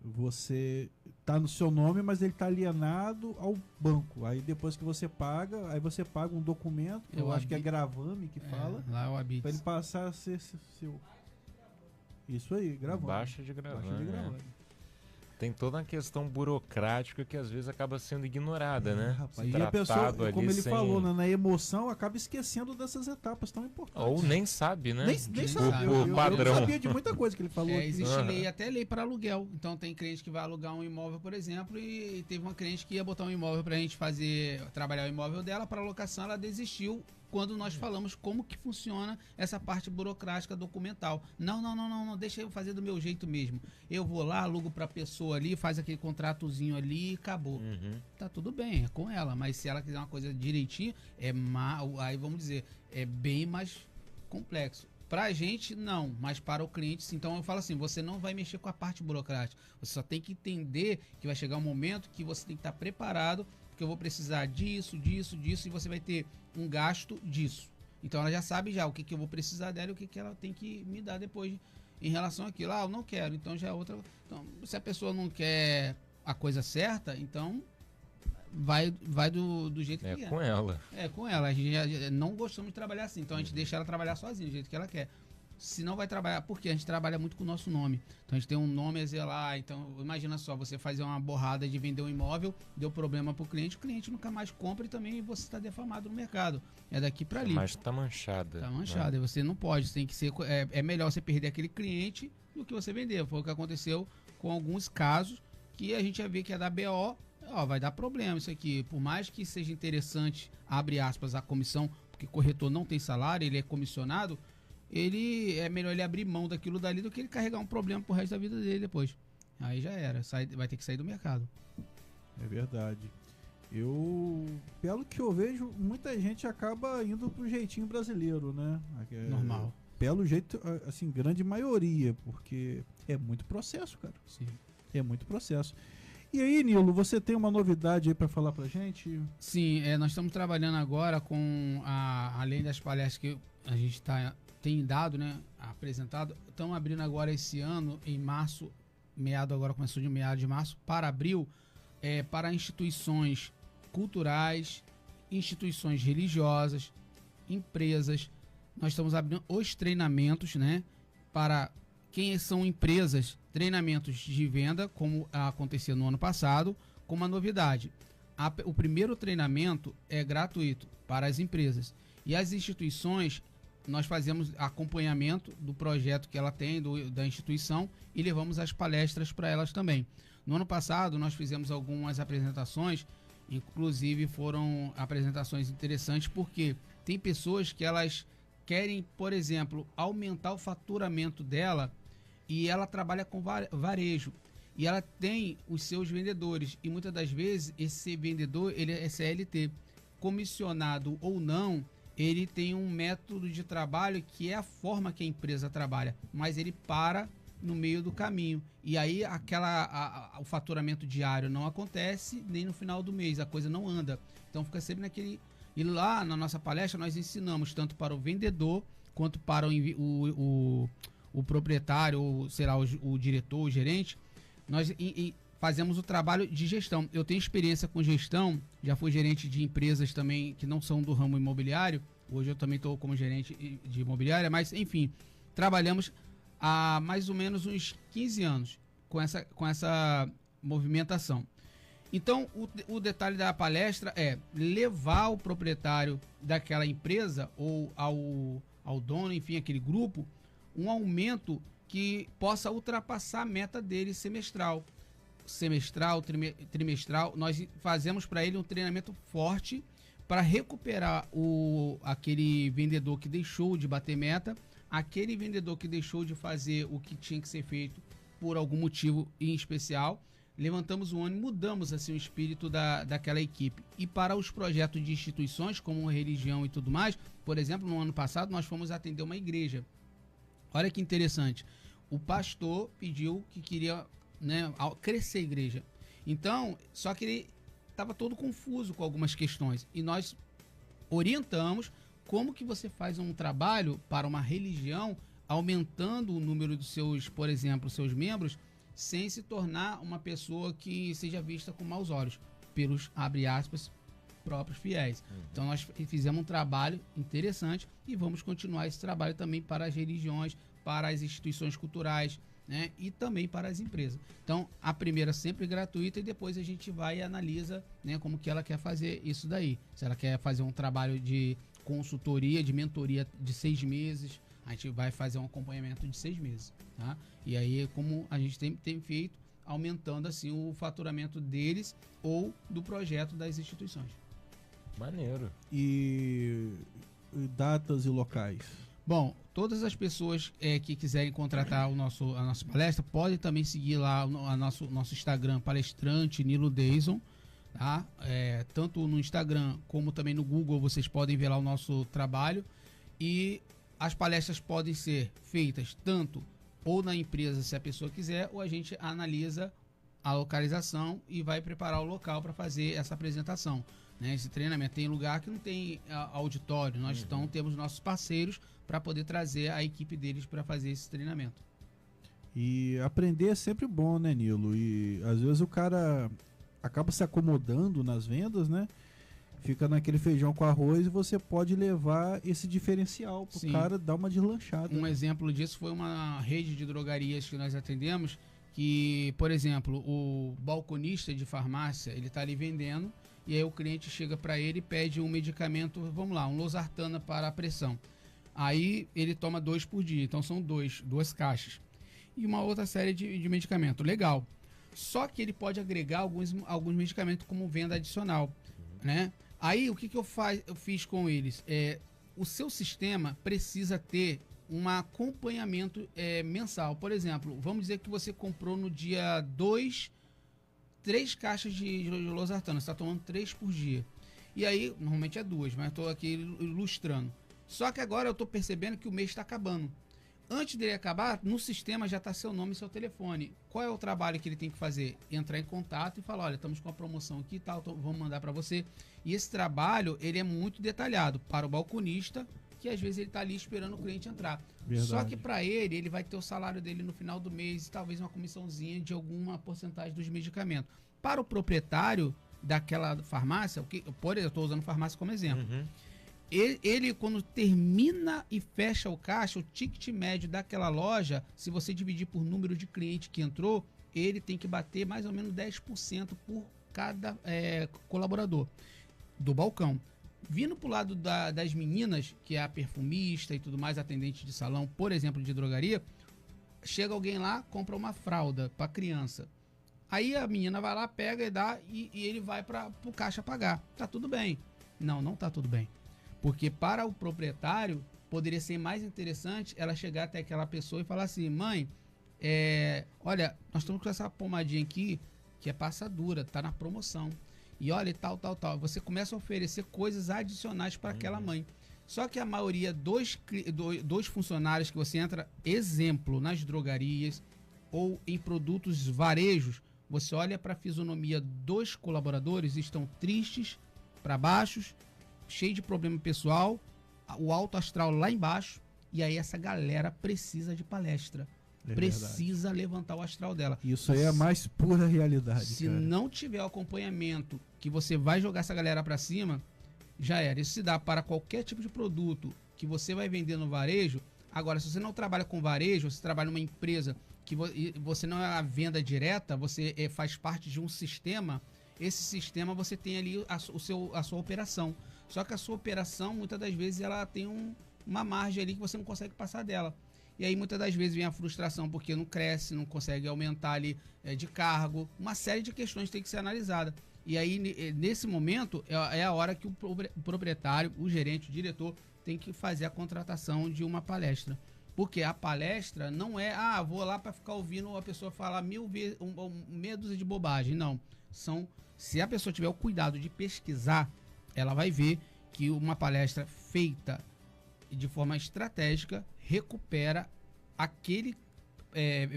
você tá no seu nome, mas ele tá alienado ao banco. Aí depois que você paga, aí você paga um documento, que eu acho que é gravame que fala, lá é o habite. para ele passar a ser seu. Isso aí, gravame. Baixa de gravame. Baixa de gravame. Tem toda uma questão burocrática que às vezes acaba sendo ignorada, né? Rapaz, e a pessoa, como ele falou, né, na emoção, acaba esquecendo dessas etapas tão importantes. Ou nem sabe, né? Nem sabe. O padrão. Eu sabia de muita coisa que ele falou. Existe até lei para aluguel. Então tem cliente que vai alugar um imóvel, por exemplo, e teve uma cliente que ia botar um imóvel para a gente trabalhar o imóvel dela para locação, ela desistiu quando nós falamos como que funciona essa parte burocrática documental. Não, deixa eu fazer do meu jeito mesmo. Eu vou lá, alugo para a pessoa ali, faz aquele contratozinho ali e acabou. Tá tudo bem, é com ela, mas se ela quiser uma coisa direitinho, aí vamos dizer, é bem mais complexo. Pra gente, não, mas para o cliente, sim. Então eu falo assim, você não vai mexer com a parte burocrática. Você só tem que entender que vai chegar um momento que você tem que estar preparado, porque eu vou precisar disso, e você vai ter um gasto disso. Então ela já sabe já o que eu vou precisar dela e o que ela tem que me dar depois em relação àquilo. Eu não quero, então já é outra. Então, se a pessoa não quer a coisa certa, então vai do jeito que é. É com ela. É com ela. A gente não gostamos de trabalhar assim, então a gente deixa ela trabalhar sozinha, do jeito que ela quer. Se não vai trabalhar, porque a gente trabalha muito com o nosso nome. Então a gente tem um nome a zelar. Então imagina só, você fazer uma borrada de vender um imóvel, deu problema pro cliente, o cliente nunca mais compra e também você está defamado no mercado. É daqui para ali. Mas tá manchada. Tá manchada, e você não pode, você tem que ser. É melhor você perder aquele cliente do que você vender. Foi o que aconteceu com alguns casos que a gente ia ver que é da BO, vai dar problema isso aqui. Por mais que seja interessante, abre aspas, a comissão, porque corretor não tem salário, ele é comissionado. É melhor ele abrir mão daquilo dali do que ele carregar um problema pro resto da vida dele depois. Aí já era, vai ter que sair do mercado. É verdade. Pelo que eu vejo, muita gente acaba indo pro jeitinho brasileiro, né? Normal. Pelo jeito, assim, grande maioria, porque é muito processo, cara. Sim. É muito processo. E aí, Nilo, você tem uma novidade aí para falar pra gente? Sim, nós estamos trabalhando agora com, além das palestras que a gente tem dado, né, apresentado, estamos abrindo agora esse ano, em março, começou de meado de março para abril, para instituições culturais, instituições religiosas, empresas. Nós estamos abrindo os treinamentos, né, para quem são empresas, treinamentos de venda, como acontecia no ano passado, com uma novidade. O primeiro treinamento é gratuito para as empresas. E as instituições, nós fazemos acompanhamento do projeto que ela tem, da instituição, e levamos as palestras para elas também. No ano passado, nós fizemos algumas apresentações, inclusive foram apresentações interessantes, porque tem pessoas que elas querem, por exemplo, aumentar o faturamento dela, e ela trabalha com varejo. E ela tem os seus vendedores. E muitas das vezes esse vendedor, ele é CLT. Comissionado ou não, ele tem um método de trabalho que é a forma que a empresa trabalha. Mas ele para no meio do caminho. E aí o faturamento diário não acontece, nem no final do mês. A coisa não anda. Então fica sempre naquele... E lá na nossa palestra nós ensinamos tanto para o vendedor quanto para o proprietário, ou sei lá, o diretor, o gerente. Nós fazemos o trabalho de gestão. Eu tenho experiência com gestão, já fui gerente de empresas também que não são do ramo imobiliário. Hoje eu também estou como gerente de imobiliária, mas enfim, trabalhamos há mais ou menos uns 15 anos com essa movimentação. Então, o detalhe da palestra é levar o proprietário daquela empresa ou ao dono, enfim, aquele grupo, um aumento que possa ultrapassar a meta dele semestral, trimestral. Nós fazemos para ele um treinamento forte para recuperar aquele vendedor que deixou de bater meta, aquele vendedor que deixou de fazer o que tinha que ser feito por algum motivo em especial. Levantamos o ânimo, mudamos assim o espírito daquela equipe. E para os projetos de instituições, como religião e tudo mais, por exemplo, no ano passado nós fomos atender uma igreja. Olha que interessante. O pastor pediu que queria, né, crescer a igreja. Então, só que ele estava todo confuso com algumas questões. E nós orientamos como que você faz um trabalho para uma religião, aumentando o número dos seus, por exemplo, seus membros, sem se tornar uma pessoa que seja vista com maus olhos pelos, abre aspas, próprios fiéis. Então nós fizemos um trabalho interessante e vamos continuar esse trabalho também para as religiões, para as instituições culturais, né, e também para as empresas. Então a primeira sempre gratuita e depois a gente vai e analisa, né, como que ela quer fazer isso daí. Se ela quer fazer um trabalho de consultoria, de mentoria de 6 meses, a gente vai fazer um acompanhamento de 6 meses, tá? E aí, como a gente tem feito, aumentando assim o faturamento deles ou do projeto das instituições. Maneiro. E datas e locais? Bom, todas as pessoas que quiserem contratar a nossa palestra, podem também seguir lá nosso Instagram, palestrante Nilo Deison, tá? Tanto no Instagram como também no Google, vocês podem ver lá o nosso trabalho. E as palestras podem ser feitas tanto ou na empresa, se a pessoa quiser, ou a gente analisa a localização e vai preparar o local para fazer essa apresentação, né? Esse treinamento tem lugar que não tem auditório, nós então temos nossos parceiros para poder trazer a equipe deles para fazer esse treinamento. E aprender é sempre bom, né, Nilo? E às vezes o cara acaba se acomodando nas vendas, né? Fica naquele feijão com arroz e você pode levar esse diferencial pro Sim. cara dar uma deslanchada. Um exemplo disso foi uma rede de drogarias que nós atendemos, que, por exemplo, o balconista de farmácia, ele tá ali vendendo, e aí o cliente chega para ele e pede um medicamento, vamos lá, um losartana para a pressão. Aí ele toma 2 por dia, então são 2 caixas. E uma outra série de medicamento, legal. Só que ele pode agregar alguns medicamentos como venda adicional, né? Aí o que eu fiz com eles? O seu sistema precisa ter um acompanhamento mensal. Por exemplo, vamos dizer que você comprou no dia 2 3 caixas de losartana, você está tomando 3 por dia. E aí, normalmente é 2, mas estou aqui ilustrando. Só que agora eu estou percebendo que o mês está acabando. Antes dele acabar, no sistema já está seu nome e seu telefone. Qual é o trabalho que ele tem que fazer? Entrar em contato e falar, olha, estamos com uma promoção aqui e tal, vamos mandar para você. E esse trabalho, ele é muito detalhado para o balconista, que às vezes ele está ali esperando o cliente entrar. Verdade. Só que para ele vai ter o salário dele no final do mês e talvez uma comissãozinha de alguma porcentagem dos medicamentos. Para o proprietário daquela farmácia, eu estou usando farmácia como exemplo, ele, quando termina e fecha o caixa, o ticket médio daquela loja, se você dividir por número de clientes que entrou, ele tem que bater mais ou menos 10% por cada colaborador do balcão. Vindo pro lado das meninas, que é a perfumista e tudo mais, atendente de salão, por exemplo, de drogaria, chega alguém lá, compra uma fralda para criança. Aí a menina vai lá, pega e dá, e ele vai para o caixa pagar. Tá tudo bem. Não tá tudo bem. Porque para o proprietário, poderia ser mais interessante ela chegar até aquela pessoa e falar assim, mãe, olha, nós estamos com essa pomadinha aqui, que é passadura, tá na promoção. E olha, tal. Você começa a oferecer coisas adicionais para aquela mãe. Só que a maioria dos funcionários que você entra, exemplo, nas drogarias ou em produtos varejos, você olha para a fisionomia dos colaboradores, estão tristes, para baixos, cheio de problema pessoal, o alto astral lá embaixo, e aí essa galera precisa de palestra. Precisa levantar o astral dela. Isso aí é a mais pura realidade. Se cara. não tiver o acompanhamento que você vai jogar essa galera para cima, já era. Isso se dá para qualquer tipo de produto que você vai vender no varejo. Agora, se você não trabalha com varejo, você trabalha numa empresa que você não é a venda direta, você faz parte de um sistema. Esse sistema você tem ali a sua operação. Só que a sua operação, muitas das vezes, ela tem uma margem ali que você não consegue passar dela. E aí, muitas das vezes, vem a frustração porque não cresce, não consegue aumentar ali de cargo. Uma série de questões tem que ser analisada. E aí, nesse momento, é a hora que o proprietário, o gerente, o diretor, tem que fazer a contratação de uma palestra. Porque a palestra não é, vou lá para ficar ouvindo a pessoa falar meia dúzia de bobagem. Não. Se a pessoa tiver o cuidado de pesquisar, ela vai ver que uma palestra feita de forma estratégica recupera aquele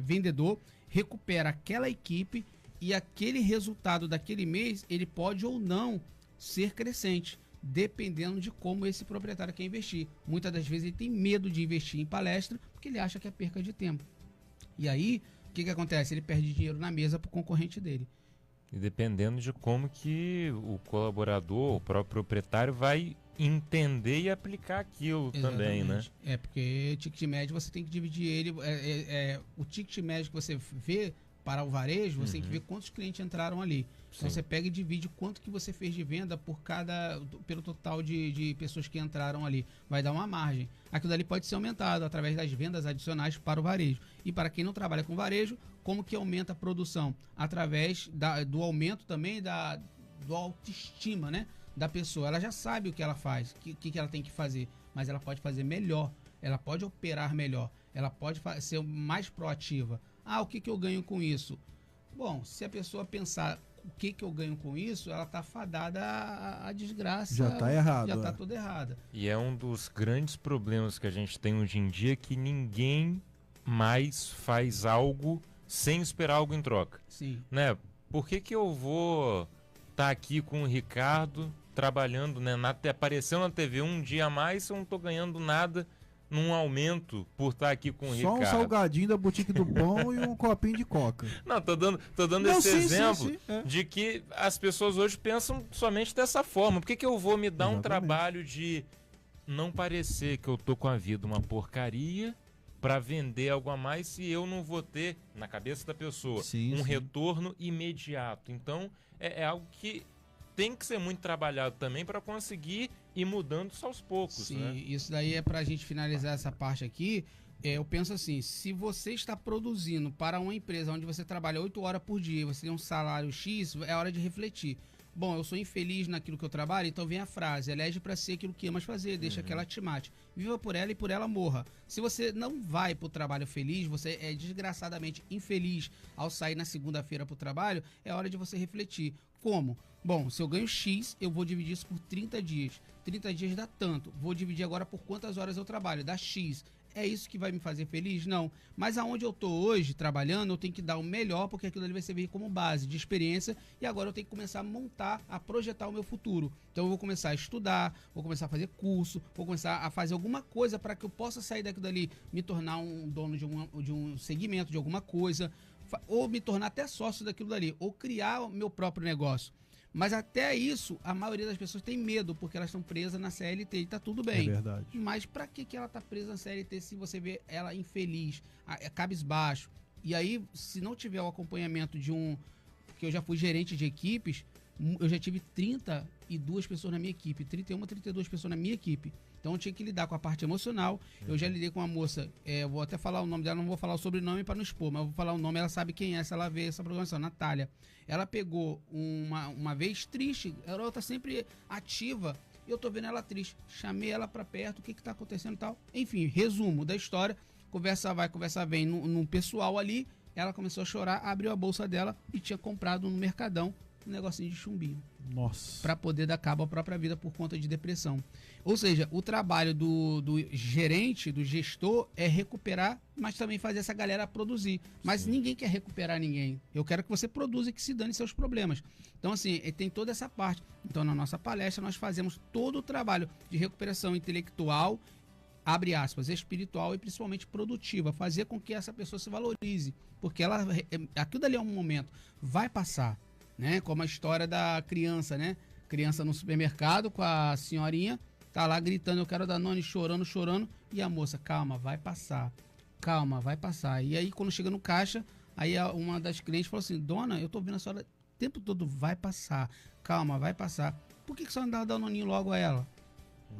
vendedor, recupera aquela equipe e aquele resultado daquele mês, ele pode ou não ser crescente, dependendo de como esse proprietário quer investir. Muitas das vezes ele tem medo de investir em palestra porque ele acha que é perca de tempo. E aí, o que acontece? Ele perde dinheiro na mesa para o concorrente dele. E dependendo de como que o colaborador, o próprio proprietário vai entender e aplicar aquilo. Exatamente. Também, né? Porque ticket médio você tem que dividir ele. O ticket médio que você vê para o varejo, você tem que ver quantos clientes entraram ali. Então você pega e divide quanto que você fez de venda pelo total de pessoas que entraram ali. Vai dar uma margem. Aquilo dali pode ser aumentado através das vendas adicionais para o varejo. E para quem não trabalha com varejo, como que aumenta a produção? Através do aumento também do autoestima, né? Da pessoa. Ela já sabe o que ela faz, o que ela tem que fazer, mas ela pode fazer melhor, ela pode operar melhor, ela pode ser mais proativa. O que eu ganho com isso? Bom, se a pessoa pensar o que eu ganho com isso, ela tá fadada à desgraça. Já tá errado. Já tá toda errada. E é um dos grandes problemas que a gente tem hoje em dia, que ninguém mais faz algo sem esperar algo em troca. Sim. Né? Por que eu vou estar aqui com o Ricardo trabalhando, né, apareceu na TV um dia a mais, eu não tô ganhando nada num aumento por estar aqui com o Ricardo. Só um salgadinho da Boutique do Pão e um copinho de coca. Não, tô dando esse exemplo de que as pessoas hoje pensam somente dessa forma. Por que eu vou me dar um trabalho de não parecer que eu tô com a vida uma porcaria para vender algo a mais se eu não vou ter, na cabeça da pessoa, retorno imediato? Então, é algo que tem que ser muito trabalhado também para conseguir ir mudando isso aos poucos. Sim, né? Isso daí é para a gente finalizar essa parte aqui. Eu penso assim, se você está produzindo para uma empresa onde você trabalha 8 horas por dia, você tem um salário X, é hora de refletir. Bom, eu sou infeliz naquilo que eu trabalho, então vem a frase, elege para ser aquilo que amas fazer, deixa que ela te mate. Viva por ela e por ela morra. Se você não vai para o trabalho feliz, você é desgraçadamente infeliz ao sair na segunda-feira para o trabalho, é hora de você refletir. Como? Bom, se eu ganho X, eu vou dividir isso por 30 dias. 30 dias dá tanto. Vou dividir agora por quantas horas eu trabalho. Dá X. é isso que vai me fazer feliz? Não. Mas aonde eu estou hoje trabalhando, eu tenho que dar o melhor, porque aquilo ali vai servir como base de experiência, e agora eu tenho que começar a montar, a projetar o meu futuro. Então eu vou começar a estudar, vou começar a fazer curso, vou começar a fazer alguma coisa para que eu possa sair daquilo dali, me tornar um dono de um segmento, de alguma coisa, ou me tornar até sócio daquilo dali, ou criar o meu próprio negócio. Mas até isso, a maioria das pessoas tem medo, porque elas estão presas na CLT e tá tudo bem. É verdade. Mas pra que ela tá presa na CLT se você vê ela infeliz, cabisbaixo? E aí, se não tiver o acompanhamento de porque eu já fui gerente de equipes, eu já tive 32 pessoas na minha equipe, 31, 32 pessoas na minha equipe. Então eu tinha que lidar com a parte emocional. Eu já lidei com uma moça, eu vou até falar o nome dela, não vou falar o sobrenome para não expor, mas eu vou falar o nome, ela sabe quem é, se ela vê essa programação, Natália. Ela pegou uma vez triste, ela tá sempre ativa, e eu tô vendo ela triste. Chamei ela para perto, o que tá acontecendo e tal. Enfim, resumo da história, conversa vai, conversa vem no pessoal ali, ela começou a chorar, abriu a bolsa dela e tinha comprado no Mercadão um negocinho de chumbinho. Nossa. Para poder dar cabo à própria vida por conta de depressão. Ou seja, o trabalho do gerente, do gestor, é recuperar, mas também fazer essa galera produzir. Mas Sim. Ninguém quer recuperar ninguém. Eu quero que você produza e que se dane seus problemas. Então, assim, tem toda essa parte. Então, na nossa palestra, nós fazemos todo o trabalho de recuperação intelectual, abre aspas, espiritual e principalmente produtiva. Fazer com que essa pessoa se valorize. Porque aquilo dali é um momento. Vai passar. Né? Como a história da criança, né? Criança no supermercado com a senhorinha, tá lá gritando, eu quero Danone, chorando, e a moça, calma, vai passar. E aí, quando chega no caixa, aí uma das clientes falou assim, dona, eu tô vendo a senhora o tempo todo, vai passar, calma, vai passar. Por que a senhora não dá Danoninho logo a ela?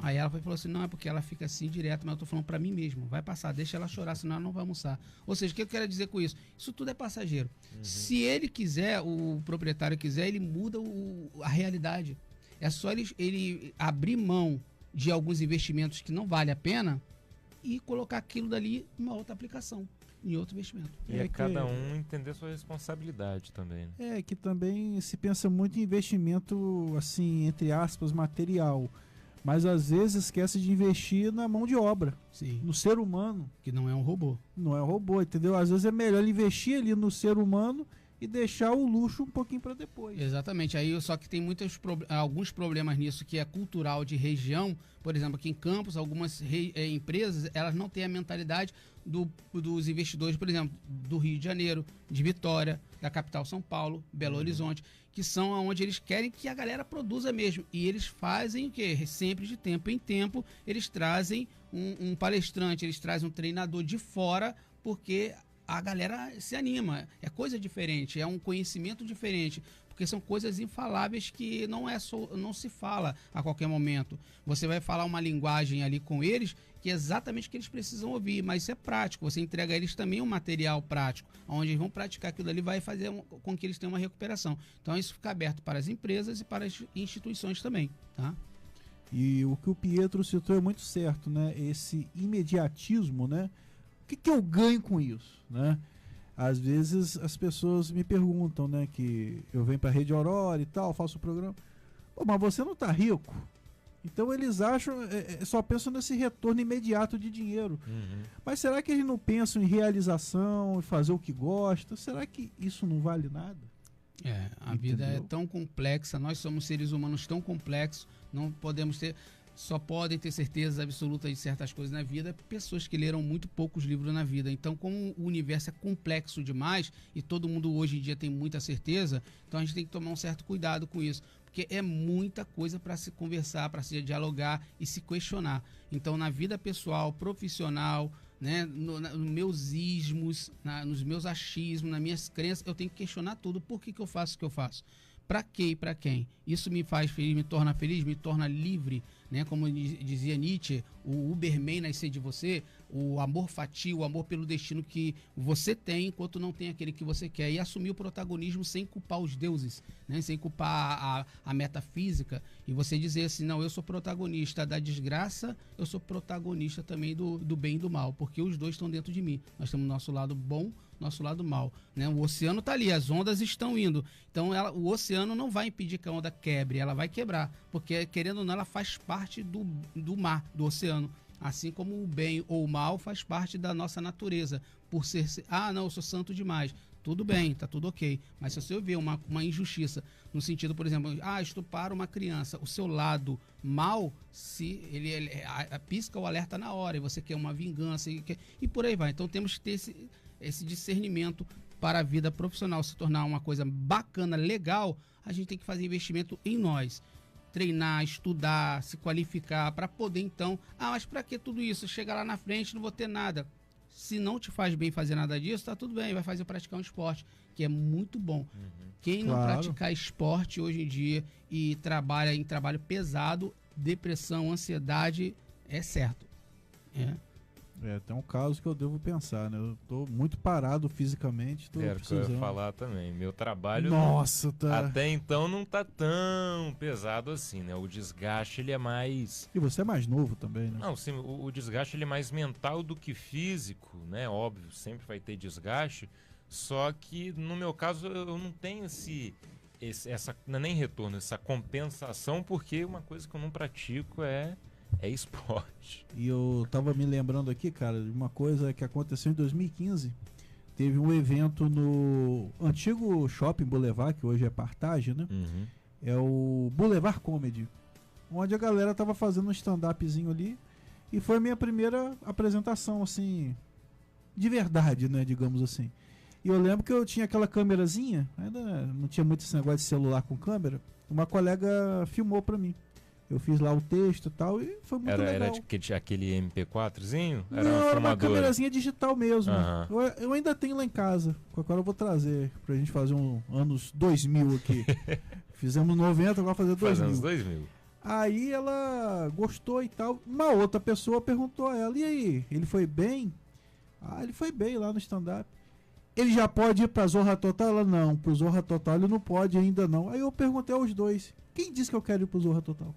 Aí ela falou assim, não, é porque ela fica assim direto, mas eu tô falando pra mim mesmo, vai passar, deixa ela chorar, senão ela não vai almoçar. Ou seja, o que eu quero dizer com isso? Isso tudo é passageiro. Se ele quiser, o proprietário quiser, ele muda a realidade. É só ele abrir mão de alguns investimentos que não vale a pena e colocar aquilo dali em uma outra aplicação, em outro investimento. E cada um entender sua responsabilidade também. É que também se pensa muito em investimento, assim, entre aspas, material. Mas às vezes esquece de investir na mão de obra. Sim. No ser humano. Que não é um robô. Não é um robô, entendeu? Às vezes é melhor investir ali no ser humano e deixar o luxo um pouquinho para depois. Exatamente. Aí só que tem alguns problemas nisso que é cultural de região. Por exemplo, aqui em Campos, algumas empresas, elas não têm a mentalidade dos investidores, por exemplo, do Rio de Janeiro, de Vitória, da capital São Paulo, Belo Horizonte, que são onde eles querem que a galera produza mesmo. E eles fazem o quê? Sempre de tempo em tempo, eles trazem um palestrante, eles trazem um treinador de fora, porque a galera se anima. É coisa diferente, é um conhecimento diferente, porque são coisas infaláveis que não se fala a qualquer momento. Você vai falar uma linguagem ali com eles que é exatamente o que eles precisam ouvir, mas isso é prático. Você entrega a eles também um material prático, onde eles vão praticar aquilo ali, vai fazer com que eles tenham uma recuperação. Então isso fica aberto para as empresas e para as instituições também, tá? E o que o Pietro citou é muito certo, né? Esse imediatismo, né? O que eu ganho com isso, né? Às vezes as pessoas me perguntam, né? Que eu venho para a Rede Aurora e tal, faço o programa. Pô, mas você não tá rico? Então eles acham, só pensam nesse retorno imediato de dinheiro. Mas será que eles não pensam em realização, em fazer o que gosta? Será que isso não vale nada? A vida é tão complexa, nós somos seres humanos tão complexos, não podemos só podem ter certeza absoluta de certas coisas na vida pessoas que leram muito poucos livros na vida. Então, como o universo é complexo demais e todo mundo hoje em dia tem muita certeza, então a gente tem que tomar um certo cuidado com isso, porque é muita coisa para se conversar, para se dialogar e se questionar. Então, na vida pessoal, profissional, né, nos meus ismos, nos meus achismos, nas minhas crenças, eu tenho que questionar tudo. Por que eu faço o que eu faço? Para quê e para quem? Isso me faz feliz, me torna livre, né? Como dizia Nietzsche, o Uberman nascer de você, o amor fati, o amor pelo destino que você tem, enquanto não tem aquele que você quer. E assumir o protagonismo sem culpar os deuses, né? Sem culpar a metafísica. E você dizer assim, não, eu sou protagonista da desgraça, eu sou protagonista também do bem e do mal, porque os dois estão dentro de mim. Nós temos o nosso lado bom, nosso lado mal, né? O oceano está ali, as ondas estão indo. Então o oceano não vai impedir que a onda quebre, ela vai quebrar, porque querendo ou não, ela faz parte do mar, do oceano. Assim como o bem ou o mal faz parte da nossa natureza. Por ser, não, eu sou santo demais. Tudo bem, tá tudo ok. Mas se você vê uma injustiça, no sentido, por exemplo, estuprar uma criança, o seu lado mal, se ele pisca o alerta na hora, e você quer uma vingança, e por aí vai. Então temos que ter esse discernimento para a vida profissional se tornar uma coisa bacana, legal. A gente tem que fazer investimento em nós. Treinar, estudar, se qualificar, para poder então... mas para que tudo isso? Chegar lá na frente, não vou ter nada. Se não te faz bem fazer nada disso, tá tudo bem, vai fazer praticar um esporte, que é muito bom. Uhum. Quem não praticar esporte hoje em dia e trabalha em trabalho pesado, depressão, ansiedade, é certo. Tem um caso que eu devo pensar, né? Eu tô muito parado fisicamente, tô precisando. Que eu ia falar também. Meu trabalho até então não tá tão pesado assim, né? O desgaste, ele é mais... E você é mais novo também, né? Não, sim, o desgaste, ele é mais mental do que físico, né? Óbvio, sempre vai ter desgaste, só que no meu caso eu não tenho essa nem retorno, essa compensação, porque uma coisa que eu não pratico é esporte. E eu tava me lembrando aqui, cara, de uma coisa que aconteceu em 2015. Teve um evento no antigo Shopping Boulevard, que hoje é Partage, né? Uhum. É o Boulevard Comedy, onde a galera tava fazendo um stand-upzinho ali. E foi a minha primeira apresentação, assim, de verdade, né? Digamos assim. E eu lembro que eu tinha aquela câmerazinha, ainda não tinha muito esse negócio de celular com câmera. Uma colega filmou pra mim. Eu fiz lá o texto e tal, e foi muito legal. Era aquele MP4zinho? Era uma câmerazinha digital mesmo. Uhum. Eu ainda tenho lá em casa. Agora eu vou trazer pra gente fazer anos 2000 aqui. Fizemos 90, agora fazer 2000. Faz anos 2000. Aí ela gostou e tal. Uma outra pessoa perguntou a ela, e aí, ele foi bem? Ele foi bem lá no stand-up. Ele já pode ir pra Zorra Total? Ela, não, pro Zorra Total ele não pode ainda não. Aí eu perguntei aos dois, quem disse que eu quero ir pro Zorra Total?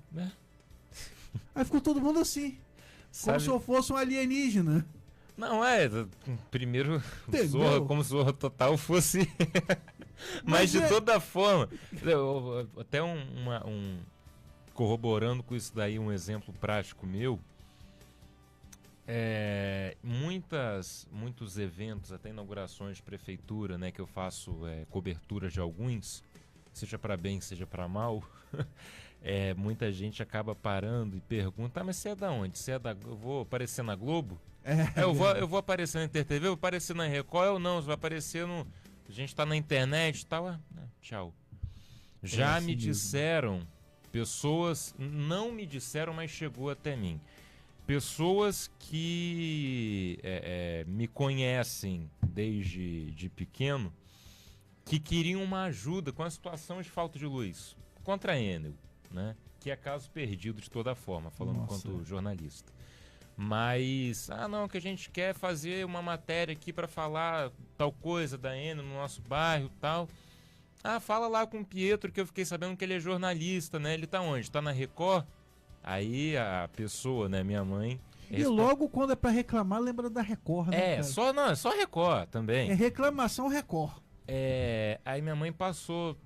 Aí ficou todo mundo assim. Como se eu fosse um alienígena. Não, primeiro Zorra, como se Zorra Total fosse... Mas de toda forma, até corroborando com isso daí, um exemplo prático meu, muitos eventos, até inaugurações de prefeitura, né, que eu faço cobertura de alguns, seja para bem, seja para mal, muita gente acaba parando e pergunta, mas você é da onde? Eu vou aparecer na Globo? Eu vou aparecer na InterTV, eu vou aparecer na Record, ou não? Você vai aparecer no... A gente tá na internet e tal, tchau. Já me disseram, pessoas, não me disseram, mas chegou até mim, pessoas que me conhecem desde de pequeno, que queriam uma ajuda com a situação de falta de luz contra a Enel, né? Que é caso perdido de toda forma, falando enquanto jornalista. Mas, não, que a gente quer fazer uma matéria aqui para falar tal coisa da Enel no nosso bairro e tal. Fala lá com o Pietro, que eu fiquei sabendo que ele é jornalista, né? Ele tá onde? Tá na Record? Aí a pessoa, né, minha mãe... E logo quando é para reclamar, lembra da Record, né? É só Record também. É reclamação Record. Aí minha mãe passou,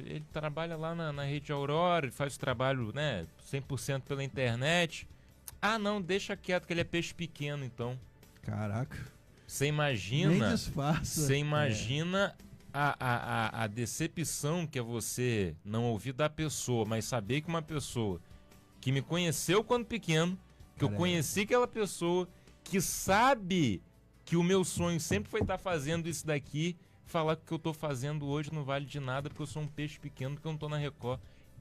ele trabalha lá na Rede Aurora, ele faz o trabalho, né, 100% pela internet. Não, deixa quieto que ele é peixe pequeno, então. Caraca. Você imagina... Nem disfarça. Você imagina a decepção que é você não ouvir da pessoa, mas saber que uma pessoa que me conheceu quando pequeno, que eu conheci aquela pessoa, que sabe que o meu sonho sempre foi estar fazendo isso daqui... Falar que o que eu tô fazendo hoje não vale de nada porque eu sou um peixe pequeno, porque eu não tô na Record.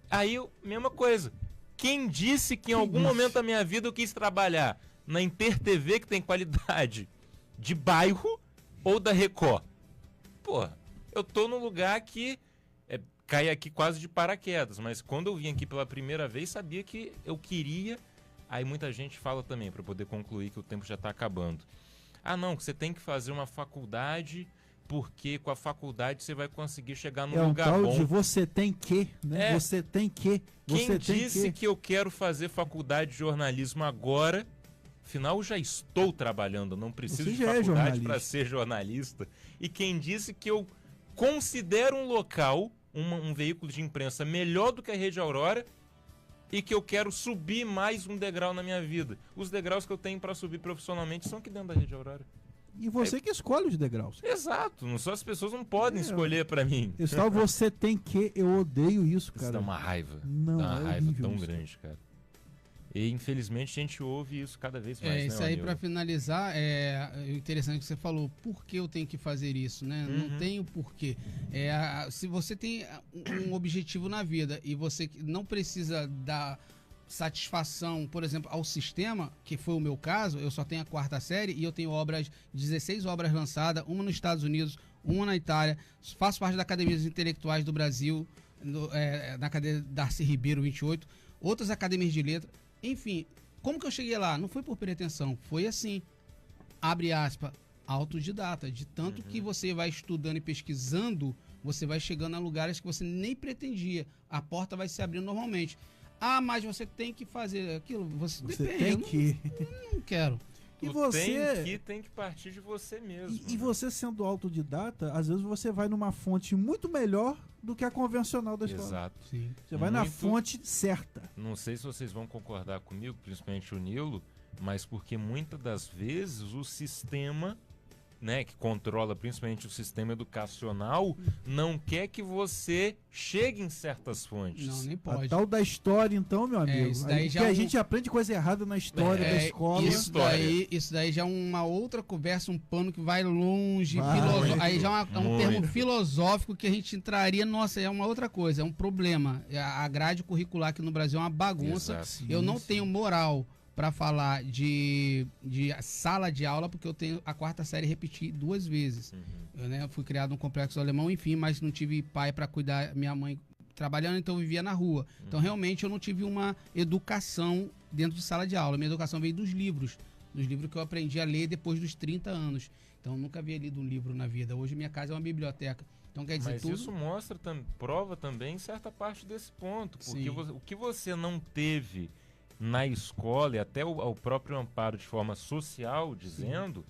Aí, mesma coisa. Quem disse que em algum momento da minha vida eu quis trabalhar na InterTV, que tem qualidade de bairro, ou da Record? Porra, eu tô num lugar que cai aqui quase de paraquedas, mas quando eu vim aqui pela primeira vez, sabia que eu queria... Aí muita gente fala também, para poder concluir que o tempo já tá acabando. Não, que você tem que fazer uma faculdade... Porque com a faculdade você vai conseguir chegar num lugar bom. De você tem que, né? Você tem que. Quem disse que eu quero fazer faculdade de jornalismo agora? Afinal, eu já estou trabalhando, não preciso de faculdade para ser jornalista. E quem disse que eu considero um local, um veículo de imprensa melhor do que a Rede Aurora, e que eu quero subir mais um degrau na minha vida. Os degraus que eu tenho para subir profissionalmente são aqui dentro da Rede Aurora. E você que escolhe os degraus. Exato, não só as pessoas não podem escolher para mim. Você tem que, eu odeio isso, cara. Isso dá uma raiva. Não, dá uma raiva tão isso. grande, cara. E infelizmente a gente ouve isso cada vez mais. Isso aí para finalizar, o interessante que você falou, por que eu tenho que fazer isso, né? Não tenho porquê. Se você tem um objetivo na vida e você não precisa dar satisfação, por exemplo, ao sistema, que foi o meu caso, eu só tenho a 4ª série e eu tenho 16 obras lançadas, uma nos Estados Unidos, uma na Itália, faço parte da Academia dos Intelectuais do Brasil, na cadeia Darcy Ribeiro 28, outras academias de letra. Enfim, como que eu cheguei lá? Não foi por pretensão, foi assim, abre aspas, autodidata, de tanto que você vai estudando e pesquisando, você vai chegando a lugares que você nem pretendia, a porta vai se abrindo normalmente. Ah, mas você tem que fazer aquilo, você depende, tem que. Não quero. E você tem que partir de você mesmo. E você sendo autodidata, às vezes você vai numa fonte muito melhor do que a convencional da escola. Exato. Sim. Você vai na fonte certa. Não sei se vocês vão concordar comigo, principalmente o Nilo, mas porque muitas das vezes o sistema, né, que controla principalmente o sistema educacional, não quer que você chegue em certas fontes. Não, nem pode. A tal da história, então, meu amigo. Isso daí já a gente aprende coisa errada na história da escola. Isso daí já é uma outra conversa, um pano que vai longe. Aí já é um termo filosófico que a gente entraria. Nossa, é uma outra coisa, é um problema. A grade curricular aqui no Brasil é uma bagunça. Exato. Eu não tenho moral para falar de sala de aula, porque eu tenho a 4ª série repeti 2 vezes. Eu fui criado no Complexo Alemão, enfim, mas não tive pai para cuidar, minha mãe trabalhando, então eu vivia na rua. Então realmente eu não tive uma educação dentro de sala de aula. Minha educação veio dos livros que eu aprendi a ler depois dos 30 anos. Então eu nunca havia lido um livro na vida. Hoje minha casa é uma biblioteca. Então quer dizer, mas isso prova também certa parte desse ponto, porque o que você não teve na escola, e até o próprio Amparo de forma social dizendo,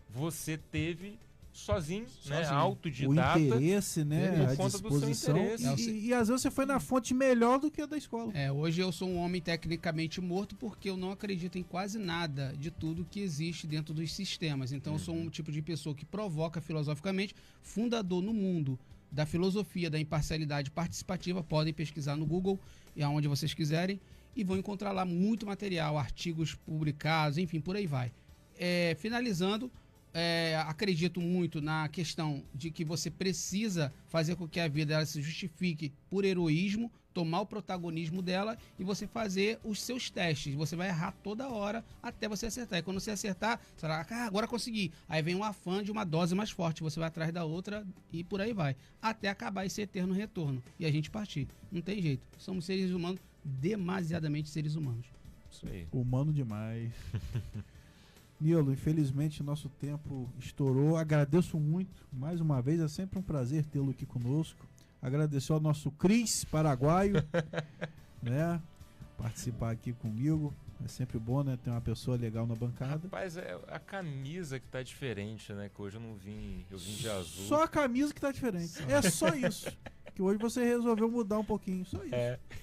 você teve sozinho, né, autodidata, o interesse, né, por conta do seu interesse. E às vezes você foi na fonte melhor do que a da escola. Hoje eu sou um homem tecnicamente morto porque eu não acredito em quase nada de tudo que existe dentro dos sistemas. Então eu sou um tipo de pessoa que provoca filosoficamente, fundador no mundo da filosofia da imparcialidade participativa. Podem pesquisar no Google e aonde vocês quiserem e vão encontrar lá muito material, artigos publicados, enfim, por aí vai. Finalizando, acredito muito na questão de que você precisa fazer com que a vida ela se justifique por heroísmo, tomar o protagonismo dela e você fazer os seus testes. Você vai errar toda hora até você acertar. E quando você acertar, você vai falar, agora consegui. Aí vem um afã de uma dose mais forte. Você vai atrás da outra e por aí vai. Até acabar esse eterno retorno. E a gente partir. Não tem jeito. Somos seres humanos, demasiadamente seres humanos. Isso aí. Humano demais. Nilo, infelizmente nosso tempo estourou. Agradeço muito, mais uma vez, é sempre um prazer tê-lo aqui conosco. Agradecer ao nosso Cris paraguaio, né, participar aqui comigo. É sempre bom, né, ter uma pessoa legal na bancada. Rapaz, é a camisa que tá diferente, né, que hoje eu não vim, eu vim de azul. Só a camisa que tá diferente, é só isso. Que hoje você resolveu mudar um pouquinho, só isso.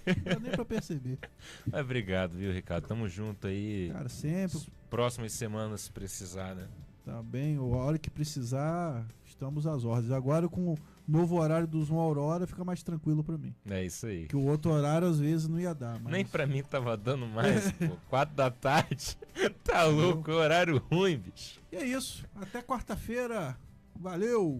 Não dá nem pra perceber. Mas obrigado, viu, Ricardo? Tamo junto aí. Cara, sempre. Próximas semanas, se precisar, né? Tá bem, a hora que precisar, estamos às ordens. Agora com o novo horário dos 1 Aurora, fica mais tranquilo pra mim. É isso aí. Que o outro horário às vezes não ia dar. Mas... Nem pra mim tava dando mais, pô. 4 da tarde. Tá louco, horário ruim, bicho. E é isso. Até quarta-feira. Valeu!